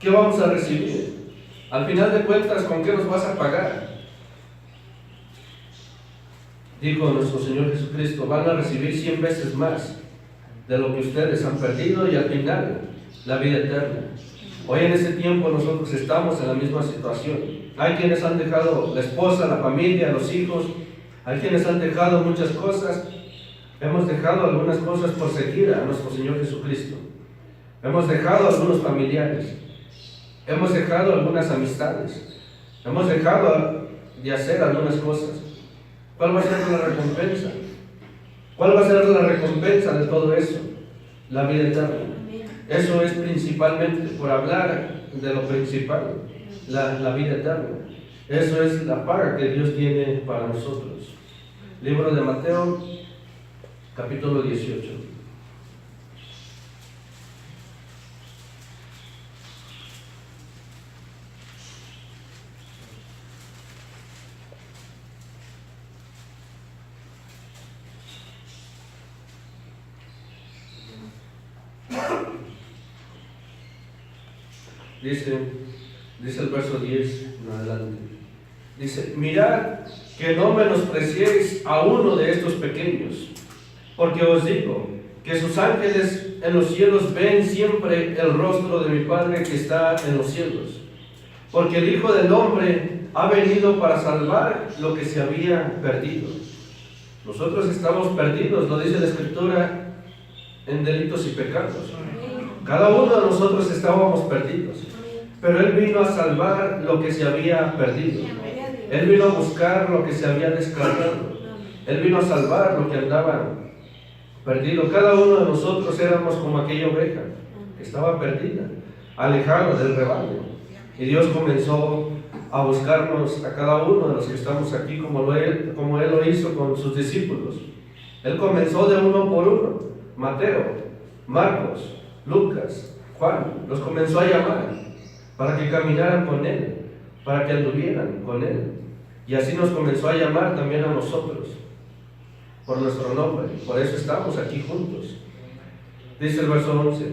Speaker 2: ¿Qué vamos a recibir? Al final de cuentas, ¿con qué nos vas a pagar? Dijo nuestro Señor Jesucristo: van a recibir 100 veces más de lo que ustedes han perdido, y al final, la vida eterna. Hoy en este tiempo nosotros estamos en la misma situación. Hay quienes han dejado la esposa, la familia, los hijos. Hay quienes han dejado muchas cosas. Hemos dejado algunas cosas por seguir a nuestro Señor Jesucristo. Hemos dejado algunos familiares. Hemos dejado algunas amistades. Hemos dejado de hacer algunas cosas. ¿Cuál va a ser la recompensa? ¿Cuál va a ser la recompensa de todo eso? La vida eterna. Eso es principalmente, por hablar de lo principal, la vida eterna. Eso es la paga que Dios tiene para nosotros. Libro de Mateo, capítulo 18. dice el verso 10 en adelante. Dice, mirad que no menospreciéis a uno de estos pequeños, porque os digo que sus ángeles en los cielos ven siempre el rostro de mi Padre que está en los cielos. Porque el Hijo del Hombre ha venido para salvar lo que se había perdido. Nosotros estamos perdidos, lo dice la Escritura, en delitos y pecados. Cada uno de nosotros estábamos perdidos, pero Él vino a salvar lo que se había perdido. Él vino a buscar lo que se había descargado. Él vino a salvar lo que andaba perdido. Cada uno de nosotros éramos como aquella oveja que estaba perdida, alejada del rebaño. Y Dios comenzó a buscarnos a cada uno de los que estamos aquí, como Él lo hizo con sus discípulos. Él comenzó de uno por uno. Mateo, Marcos, Lucas, Juan, los comenzó a llamar para que caminaran con Él, para que anduvieran con Él. Y así nos comenzó a llamar también a nosotros, por nuestro nombre. Por eso estamos aquí juntos. Dice el verso 11,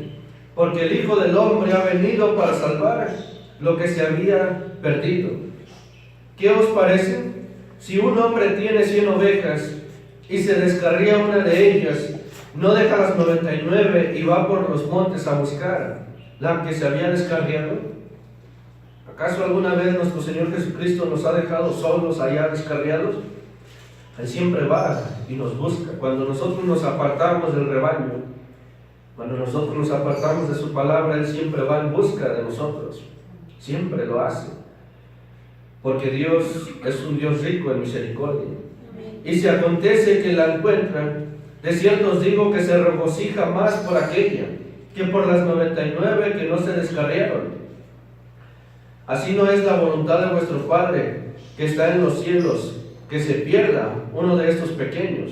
Speaker 2: porque el Hijo del Hombre ha venido para salvar lo que se había perdido. ¿Qué os parece? Si un hombre tiene 100 ovejas y se descarría una de ellas, ¿no deja las 99 y va por los montes a buscar la que se había descarriado? ¿Acaso alguna vez nuestro Señor Jesucristo nos ha dejado solos allá descarriados? Él siempre va y nos busca. Cuando nosotros nos apartamos del rebaño, cuando nosotros nos apartamos de su palabra, Él siempre va en busca de nosotros. Siempre lo hace. Porque Dios es un Dios rico en misericordia. Y si acontece que la encuentran, de cierto os digo que se regocija más por aquella que por las 99 que no se descarriaron. Así no es la voluntad de vuestro Padre que está en los cielos, que se pierda uno de estos pequeños.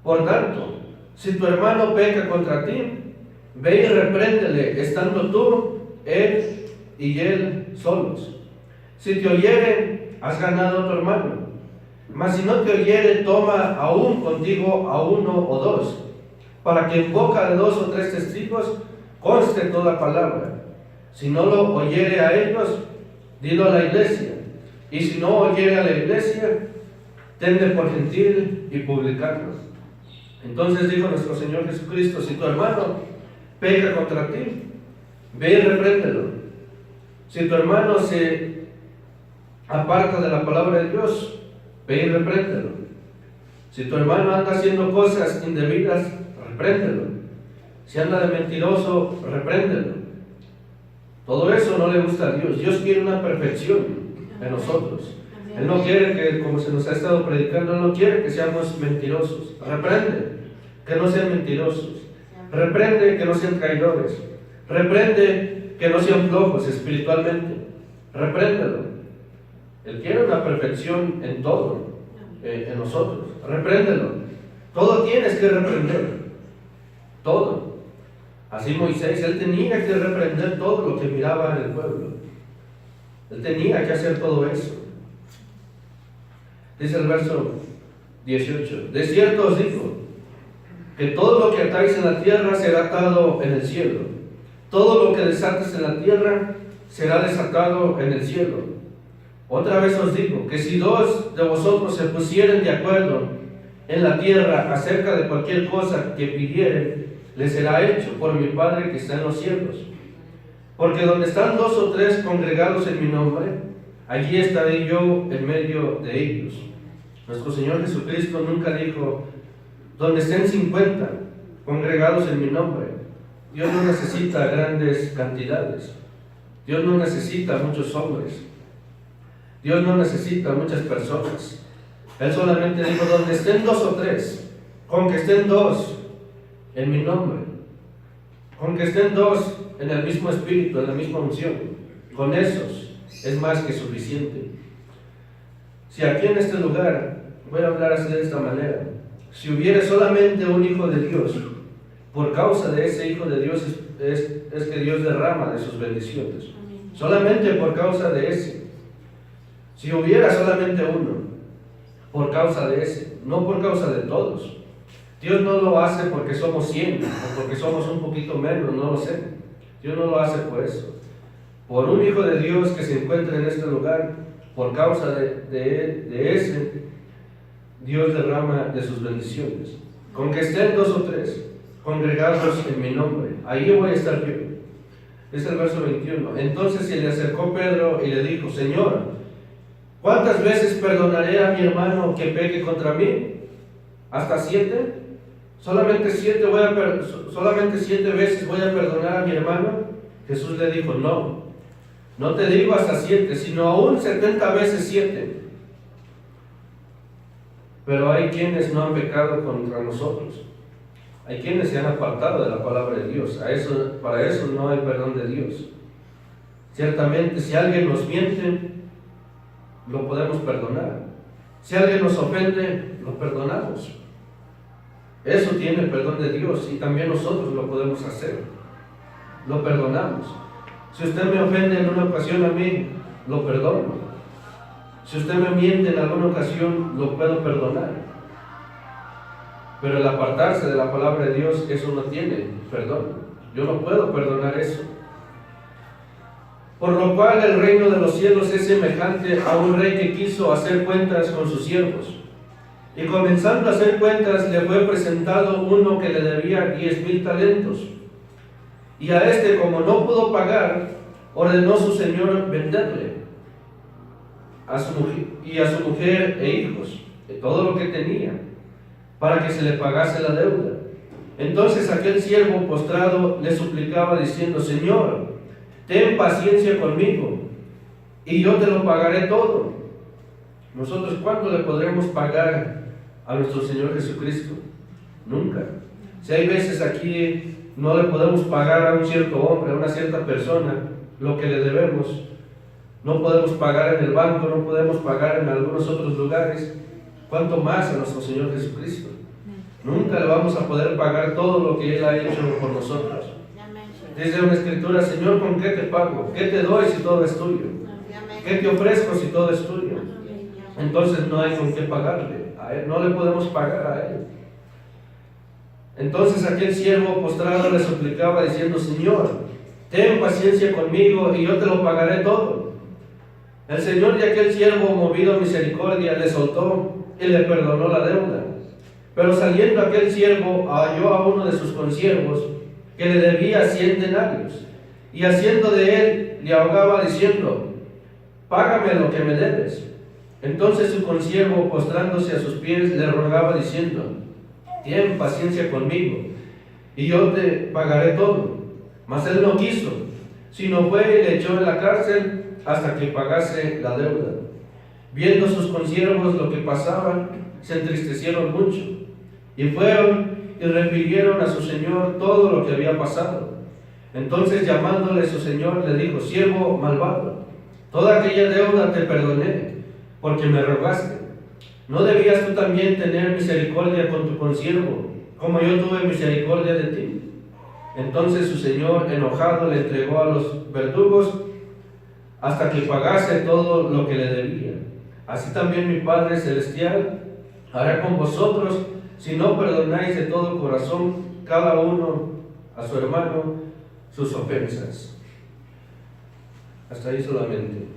Speaker 2: Por tanto, si tu hermano peca contra ti, ve y repréndele, estando tú, él y él solos. Si te oyere, has ganado a tu hermano. Mas si no te oyere, toma aún contigo a uno o dos, para que en boca de 2 o 3 testigos conste toda palabra. Si no lo oyere a ellos, dilo a la iglesia. Y si no oyere a la iglesia, tenle por gentil y publicano. Entonces dijo nuestro Señor Jesucristo, si tu hermano peca contra ti, ve y repréndelo. Si tu hermano se aparta de la palabra de Dios, ve y repréndelo. Si tu hermano anda haciendo cosas indebidas, repréndelo. Si anda de mentiroso, repréndelo. Todo eso no le gusta a Dios. Dios quiere una perfección en nosotros. Él no quiere que, como se nos ha estado predicando, Él no quiere que seamos mentirosos. Reprende que no sean mentirosos. Reprende que no sean traidores. Reprende que no sean flojos espiritualmente. Repréndelo. Él quiere una perfección en todo, en nosotros. Repréndelo. Todo tienes que reprender. Todo. Así Moisés, él tenía que reprender todo lo que miraba en el pueblo. Él tenía que hacer todo eso. Dice el verso 18, de cierto os digo, que todo lo que atáis en la tierra será atado en el cielo. Todo lo que desates en la tierra será desatado en el cielo. Otra vez os digo, que si 2 de vosotros se pusieren de acuerdo en la tierra acerca de cualquier cosa que pidieren, les será hecho por mi Padre que está en los cielos. Porque donde están 2 o 3 congregados en mi nombre, allí estaré yo en medio de ellos. Nuestro Señor Jesucristo nunca dijo, donde estén 50 congregados en mi nombre. Dios no necesita grandes cantidades. Dios no necesita muchos hombres. Dios no necesita muchas personas. Él solamente dijo, donde estén 2 o 3, con que estén 2 en mi nombre, con que estén 2 en el mismo espíritu, en la misma unción, con esos es más que suficiente. Si aquí en este lugar, voy a hablar así de esta manera, si hubiera solamente un hijo de Dios, por causa de ese hijo de Dios es que Dios derrama de sus bendiciones. Solamente por causa de ese. Si hubiera solamente uno, por causa de ese, no por causa de todos. Dios no lo hace porque somos 100 o porque somos un poquito menos, no lo sé. Dios no lo hace por eso. Por un hijo de Dios que se encuentra en este lugar, por causa de ese, Dios derrama de sus bendiciones. Con que estén 2 o 3 congregados en mi nombre, ahí voy a estar yo. Es el verso 21. Entonces se le acercó Pedro y le dijo: Señor, ¿cuántas veces perdonaré a mi hermano que peque contra mí? ¿Hasta 7? ¿Solamente 7 veces voy a perdonar a mi hermano? Jesús le dijo: no te digo hasta 7, sino aún 70 veces 7. Pero hay quienes no han pecado contra nosotros. Hay quienes se han apartado de la palabra de Dios. Para eso no hay perdón de Dios. Ciertamente, si alguien nos miente, lo podemos perdonar. Si alguien nos ofende, lo perdonamos. Eso tiene el perdón de Dios y también nosotros lo podemos hacer. Lo perdonamos. Si usted me ofende en una ocasión a mí, lo perdono. Si usted me miente en alguna ocasión, lo puedo perdonar. Pero el apartarse de la palabra de Dios, eso no tiene perdón. Yo no puedo perdonar eso. Por lo cual el reino de los cielos es semejante a un rey que quiso hacer cuentas con sus siervos. Y comenzando a hacer cuentas, le fue presentado uno que le debía 10,000 talentos. Y a este, como no pudo pagar, ordenó su señor venderle a su mujer e hijos, todo lo que tenía, para que se le pagase la deuda. Entonces aquel siervo postrado le suplicaba diciendo: Señor, ten paciencia conmigo, y yo te lo pagaré todo. Nosotros, ¿cuándo le podremos pagar a nuestro Señor Jesucristo? Nunca. Si hay veces aquí no le podemos pagar a un cierto hombre, a una cierta persona, lo que le debemos, no podemos pagar en el banco, no podemos pagar en algunos otros lugares, ¿cuánto más a nuestro Señor Jesucristo? Nunca le vamos a poder pagar todo lo que Él ha hecho por nosotros. Dice una escritura: Señor, ¿con qué te pago? ¿Qué te doy si todo es tuyo? ¿Qué te ofrezco si todo es tuyo? Entonces no hay con qué pagarle a Él, no le podemos pagar a Él. Entonces aquel siervo postrado le suplicaba diciendo: Señor, ten paciencia conmigo y yo te lo pagaré todo. El Señor de aquel siervo, movido a misericordia, le soltó y le perdonó la deuda. Pero saliendo aquel siervo, halló a uno de sus consiervos que le debía 100 denarios, y haciendo de él, le ahogaba diciendo: págame lo que me debes. Entonces su consiervo, postrándose a sus pies, le rogaba diciendo: ten paciencia conmigo, y yo te pagaré todo. Mas él no quiso, sino fue y le echó en la cárcel hasta que pagase la deuda. Viendo sus consiervos lo que pasaba, se entristecieron mucho, y fueron y refirieron a su señor todo lo que había pasado. Entonces, llamándole su señor, le dijo: siervo malvado, toda aquella deuda te perdoné, porque me rogaste. ¿No debías tú también tener misericordia con tu consiervo, como yo tuve misericordia de ti? Entonces su señor, enojado, le entregó a los verdugos hasta que pagase todo lo que le debía. Así también mi Padre Celestial hará con vosotros, si no perdonáis de todo corazón cada uno a su hermano sus ofensas. Hasta ahí solamente.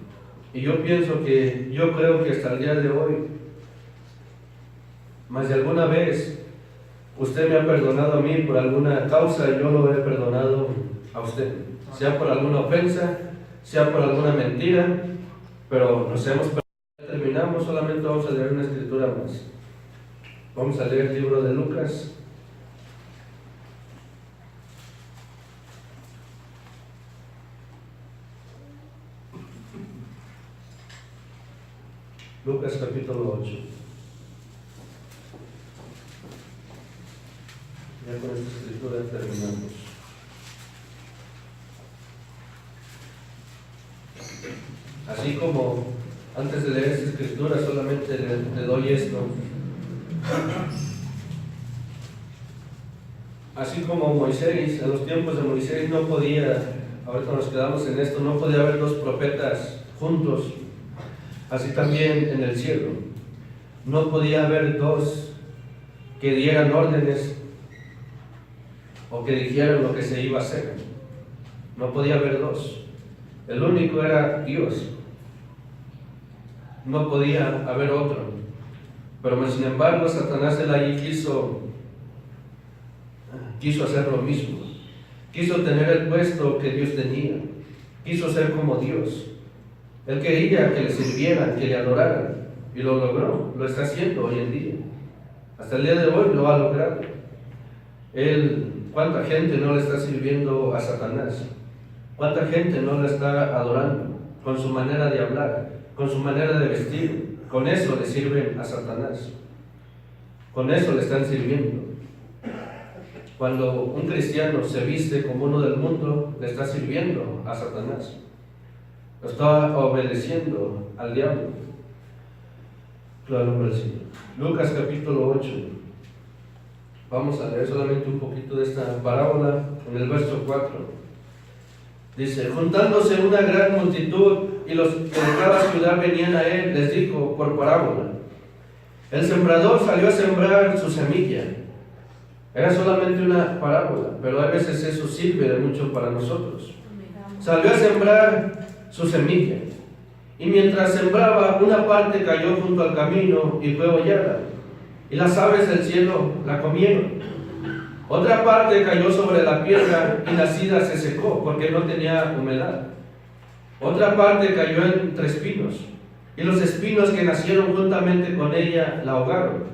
Speaker 2: Y yo creo que hasta el día de hoy, más de alguna vez, usted me ha perdonado a mí por alguna causa, y yo lo he perdonado a usted, sea por alguna ofensa, sea por alguna mentira, pero nos hemos perdonado. Terminamos, solamente vamos a leer una escritura más. Vamos a leer el libro de Lucas. Lucas capítulo 8. Ya con esta escritura terminamos. Así como antes de leer esta escritura solamente le doy esto. Así como Moisés, en los tiempos de Moisés no podía, ahorita nos quedamos en esto, no podía haber dos profetas juntos. Así también en el cielo no podía haber dos que dieran órdenes o que dijeran lo que se iba a hacer. No podía haber dos. El único era Dios. No podía haber otro. Pero sin embargo, Satanás él allí quiso hacer lo mismo. Quiso tener el puesto que Dios tenía. Quiso ser como Dios. Él quería que le sirvieran, que le adoraran. Y lo logró. Lo está haciendo hoy en día. Hasta el día de hoy lo ha logrado. ¿Cuánta gente no le está sirviendo a Satanás? ¿Cuánta gente no le está adorando? Con su manera de hablar, con su manera de vestir. Con eso le sirven a Satanás. Con eso le están sirviendo. Cuando un cristiano se viste como uno del mundo, le está sirviendo a Satanás. Lo está obedeciendo al diablo. Claro, al Señor. Lucas capítulo 8. Vamos a leer solamente un poquito de esta parábola en el verso 4. Dice: juntándose una gran multitud y los que de cada ciudad venían a él, les dijo por parábola: el sembrador salió a sembrar su semilla. Era solamente una parábola, pero a veces eso sirve de mucho para nosotros. Salió a sembrar su semilla, y mientras sembraba, una parte cayó junto al camino y fue hollada, y las aves del cielo la comieron. Otra parte cayó sobre la piedra y nacida se secó porque no tenía humedad. Otra parte cayó entre espinos, y los espinos que nacieron juntamente con ella la ahogaron.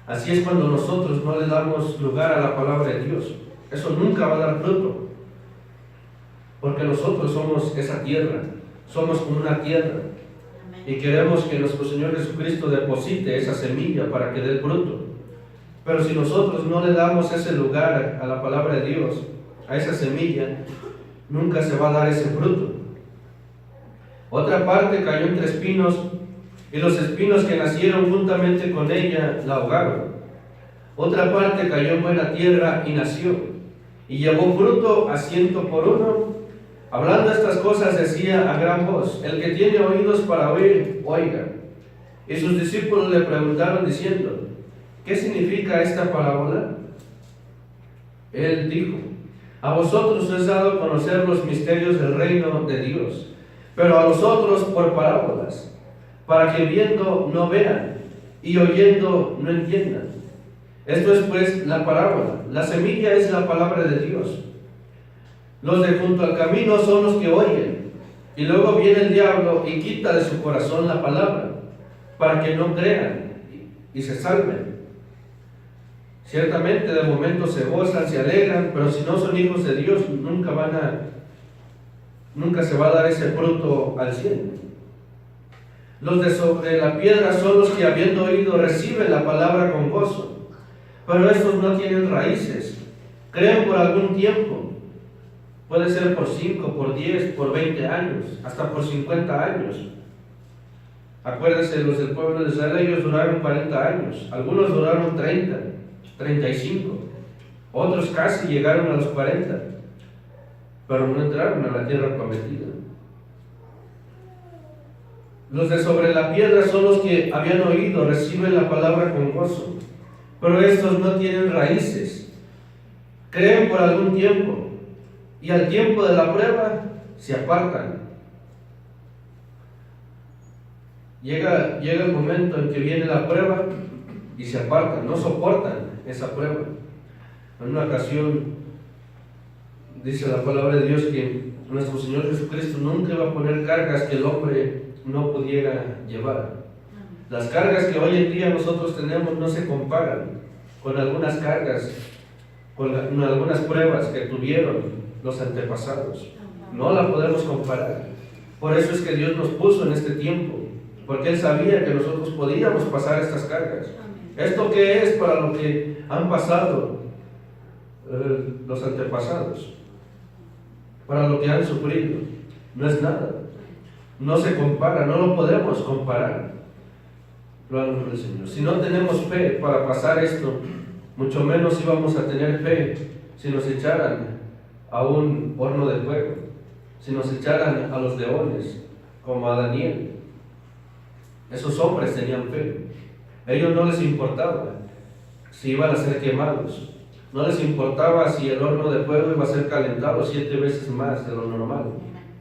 Speaker 2: Así es cuando nosotros no le damos lugar a la palabra de Dios. Eso nunca va a dar fruto, porque nosotros somos esa tierra, somos como una tierra, y queremos que nuestro Señor Jesucristo deposite esa semilla para que dé el fruto. Pero si nosotros no le damos ese lugar a la palabra de Dios, a esa semilla, nunca se va a dar ese fruto. Otra parte cayó entre espinos, y los espinos que nacieron juntamente con ella la ahogaron. Otra parte cayó en buena tierra y nació, y llevó fruto a 100 por uno. Hablando estas cosas decía a gran voz: el que tiene oídos para oír, oiga. Y sus discípulos le preguntaron diciendo: ¿qué significa esta parábola? Él dijo: a vosotros os he dado a conocer los misterios del reino de Dios, pero a los otros por parábolas, para que viendo no vean y oyendo no entiendan. Esto es pues la parábola. La semilla es la palabra de Dios. Los de junto al camino son los que oyen, y luego viene el diablo y quita de su corazón la palabra, para que no crean y se salven. Ciertamente de momento se gozan, se alegran, pero si no son hijos de Dios, nunca se va a dar ese fruto al 100. Los de sobre la piedra son los que, habiendo oído, reciben la palabra con gozo, pero estos no tienen raíces. Creen por algún tiempo, puede ser por 5, por 10, por 20 años, hasta por 50 años. Acuérdense, los del pueblo de Israel, ellos duraron 40 años, algunos duraron 30, 35, otros casi llegaron a los 40, pero no entraron a la tierra prometida. Los de sobre la piedra son los que, habían oído, reciben la palabra con gozo, pero estos no tienen raíces. Creen por algún tiempo, y al tiempo de la prueba se apartan. Llega el momento en que viene la prueba y se apartan, no soportan esa prueba. En una ocasión dice la palabra de Dios que nuestro Señor Jesucristo nunca iba a poner cargas que el hombre no pudiera llevar. Las cargas que hoy en día nosotros tenemos no se comparan con algunas cargas, con algunas pruebas que tuvieron los antepasados. No la podemos comparar. Por eso es que Dios nos puso en este tiempo, porque Él sabía que nosotros podíamos pasar estas cargas. ¿Esto qué es para lo que han pasado los antepasados? Para lo que han sufrido. No es nada. No se compara, no lo podemos comparar. Gloria al Señor. Si no tenemos fe para pasar esto, mucho menos íbamos a tener fe si nos echaran a un horno de fuego, si nos echaran a los leones, como a Daniel. Esos hombres tenían fe. A ellos no les importaba si iban a ser quemados. No les importaba si el horno de fuego iba a ser calentado 7 veces más de lo normal.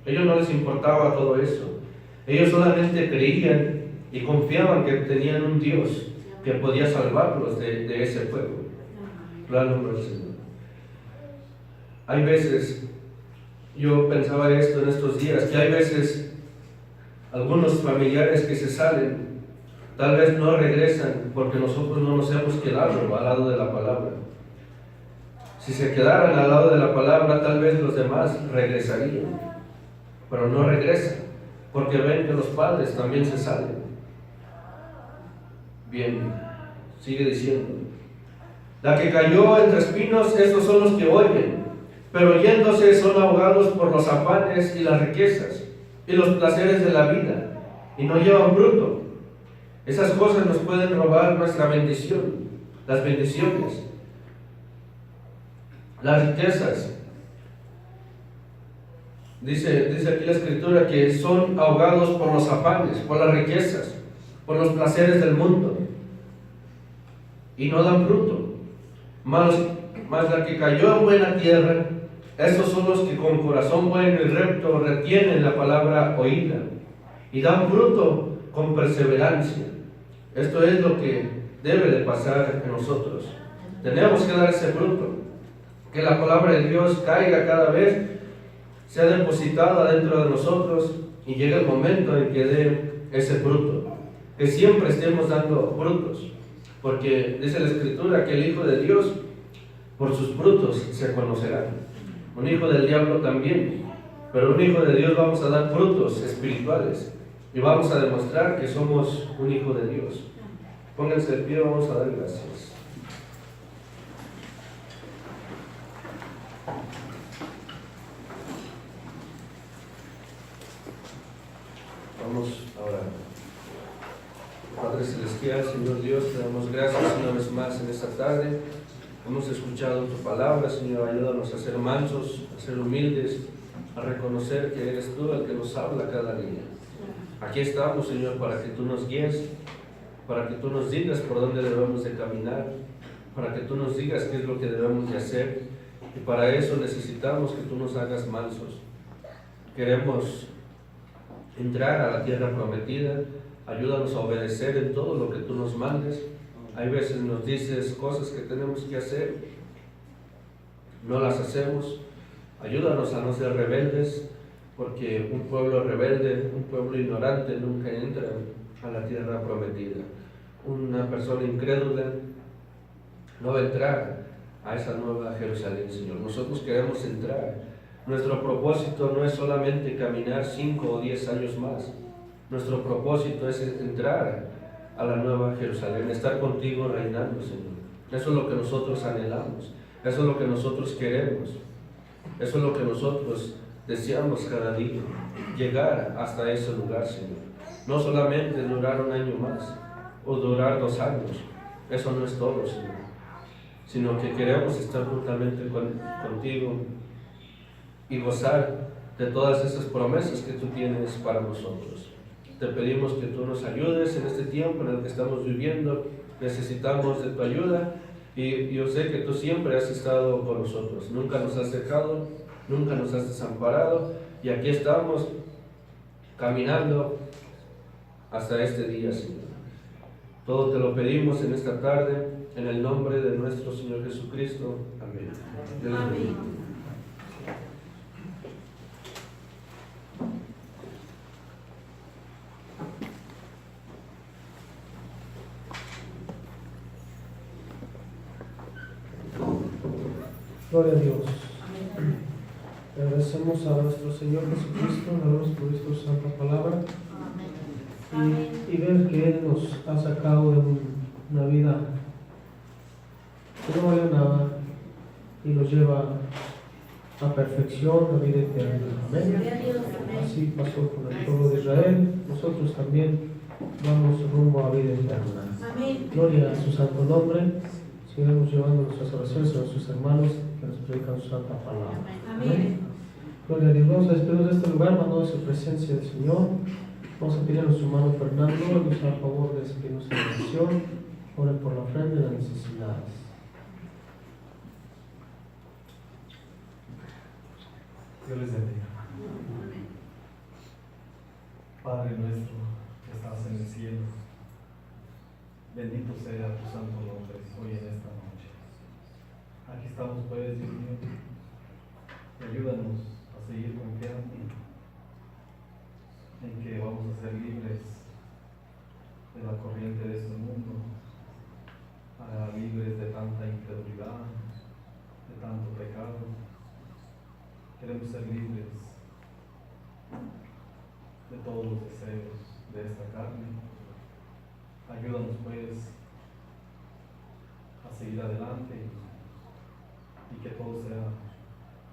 Speaker 2: A ellos no les importaba todo eso. Ellos solamente creían y confiaban que tenían un Dios que podía salvarlos de ese fuego. Claro, nombre del Señor. Hay veces, yo pensaba esto en estos días, que hay veces algunos familiares que se salen, tal vez no regresan porque nosotros no nos hemos quedado al lado de la palabra. Si se quedaran al lado de la palabra, tal vez los demás regresarían, pero no regresan porque ven que los padres también se salen. Bien, sigue diciendo: la que cayó entre espinos, estos son los que oyen, pero yéndose son ahogados por los afanes y las riquezas y los placeres de la vida, y no llevan fruto. Esas cosas nos pueden robar nuestra bendición, las bendiciones, las riquezas. Dice aquí la Escritura que son ahogados por los afanes, por las riquezas, por los placeres del mundo, y no dan fruto. Mas la que cayó en buena tierra, esos son los que con corazón bueno y recto retienen la palabra oída y dan fruto con perseverancia. Esto es lo que debe de pasar en nosotros. Tenemos que dar ese fruto, que la palabra de Dios caiga cada vez, sea depositada dentro de nosotros y llegue el momento en que dé ese fruto, que siempre estemos dando frutos, porque dice la Escritura que el Hijo de Dios por sus frutos se conocerá. Un hijo del diablo también, pero un hijo de Dios vamos a dar frutos espirituales y vamos a demostrar que somos un hijo de Dios. Pónganse de pie, vamos a dar gracias. Vamos a orar. Padre Celestial, Señor Dios, te damos gracias una vez más en esta tarde. Hemos escuchado tu palabra, Señor. Ayúdanos a ser mansos, a ser humildes, a reconocer que eres tú el que nos habla cada día. Aquí estamos, Señor, para que tú nos guíes, para que tú nos digas por dónde debemos de caminar, para que tú nos digas qué es lo que debemos de hacer, y para eso necesitamos que tú nos hagas mansos. Queremos entrar a la tierra prometida. Ayúdanos a obedecer en todo lo que tú nos mandes. Hay veces nos dices cosas que tenemos que hacer, no las hacemos. Ayúdanos a no ser rebeldes, porque un pueblo rebelde, un pueblo ignorante nunca entra a la tierra prometida. Una persona incrédula no va a entrar a esa nueva Jerusalén, Señor. Nosotros queremos entrar. Nuestro propósito no es solamente caminar 5 o 10 años más. Nuestro propósito es entrar a la nueva Jerusalén, estar contigo reinando, Señor. Eso es lo que nosotros anhelamos, eso es lo que nosotros queremos, eso es lo que nosotros deseamos cada día, llegar hasta ese lugar, Señor. No solamente durar 1 año más o durar 2 años, eso no es todo, Señor, sino que queremos estar juntamente contigo y gozar de todas esas promesas que tú tienes para nosotros. Te pedimos que tú nos ayudes en este tiempo en el que estamos viviendo. Necesitamos de tu ayuda y yo sé que tú siempre has estado con nosotros. Nunca nos has dejado, nunca nos has desamparado, y aquí estamos caminando hasta este día, Señor. Todo te lo pedimos en esta tarde, en el nombre de nuestro Señor Jesucristo. Amén. Amén.
Speaker 1: Gloria a Dios. Le agradecemos a nuestro Señor Jesucristo, le damos por su santa palabra y ver que Él nos ha sacado de una vida que no vale nada y nos lleva a perfección, a vida eterna. Amén. Así pasó con el pueblo de Israel, nosotros también vamos rumbo a vida eterna. Amén. Gloria a su santo nombre. Sigamos llevando nuestras oraciones a nuestros hermanos que nos predican su santa palabra. Amén. Gloria a Dios. Vamos a despedirnos de este lugar, mandando su presencia del Señor. Vamos a pedir a nuestro hermano Fernando, nos haga favor de seguirnos en oración. Ore por la ofrenda y las necesidades.
Speaker 3: Dios les bendiga. Padre nuestro que estás en el cielo, bendito sea tu santo nombre hoy en esta noche. Aquí estamos pues, Dios mío, y ayúdanos a seguir confiando en que vamos a ser libres de la corriente de este mundo, libres de tanta incredulidad, de tanto pecado. Queremos ser libres de todos los deseos de esta carne. Ayúdanos pues a seguir adelante y que todo sea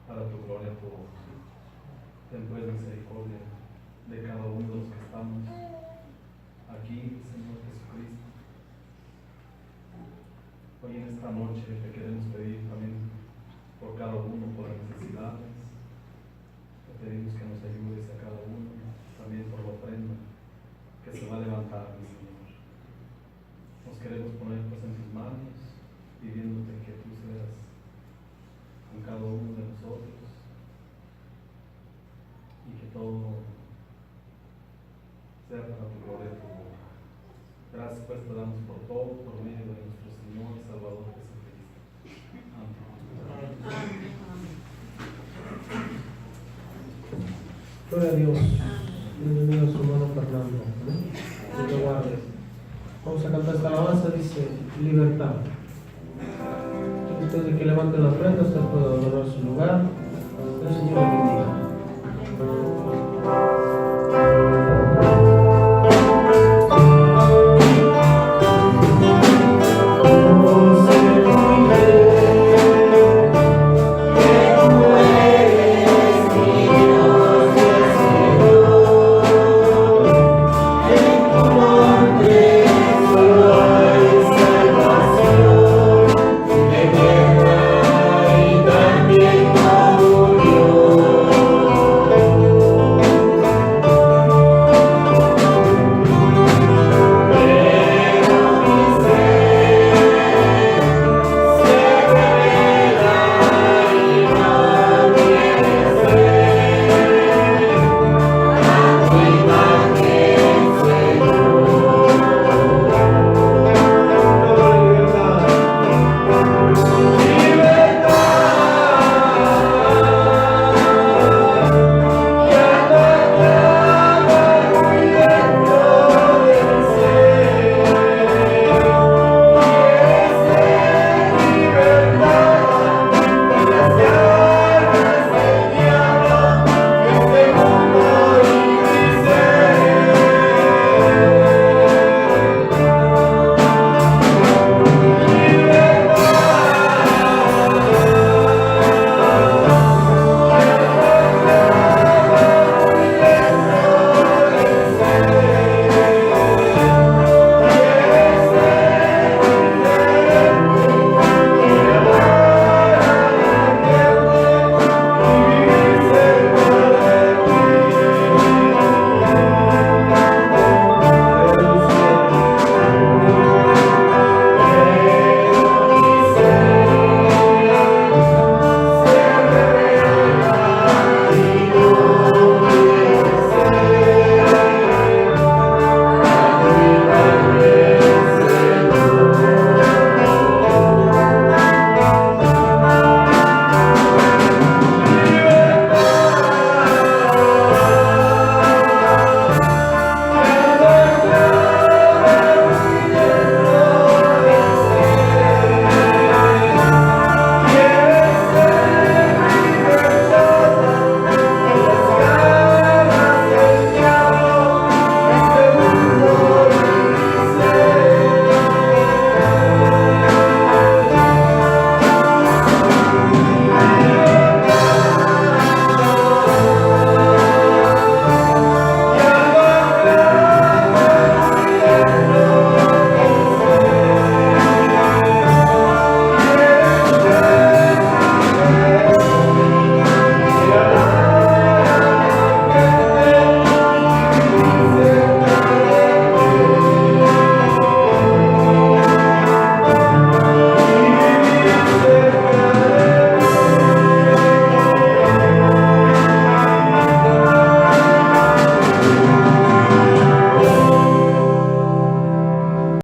Speaker 3: para tu gloria, tu voz. Ten pues misericordia de cada uno de los que estamos aquí, Señor Jesucristo. Hoy en esta noche te queremos pedir también por cada uno, por las necesidades. Te pedimos que nos ayudes a cada uno, también por la ofrenda que se va a levantar, mi Señor. Nos queremos poner pues en tus manos, pidiéndote que tú seas con cada uno de nosotros y que todo sea para tu gloria y tu honor. Gracias pues te damos por todo, por medio de nuestro Señor y Salvador Jesucristo. Amén.
Speaker 1: Gloria a Dios. Bienvenido a su hermano Fernando. Que lo guarde. Vamos a cantar esta alabanza, dice libertad. Después de que levante la ofrenda, usted puede adorar su lugar. El Señor le bendiga.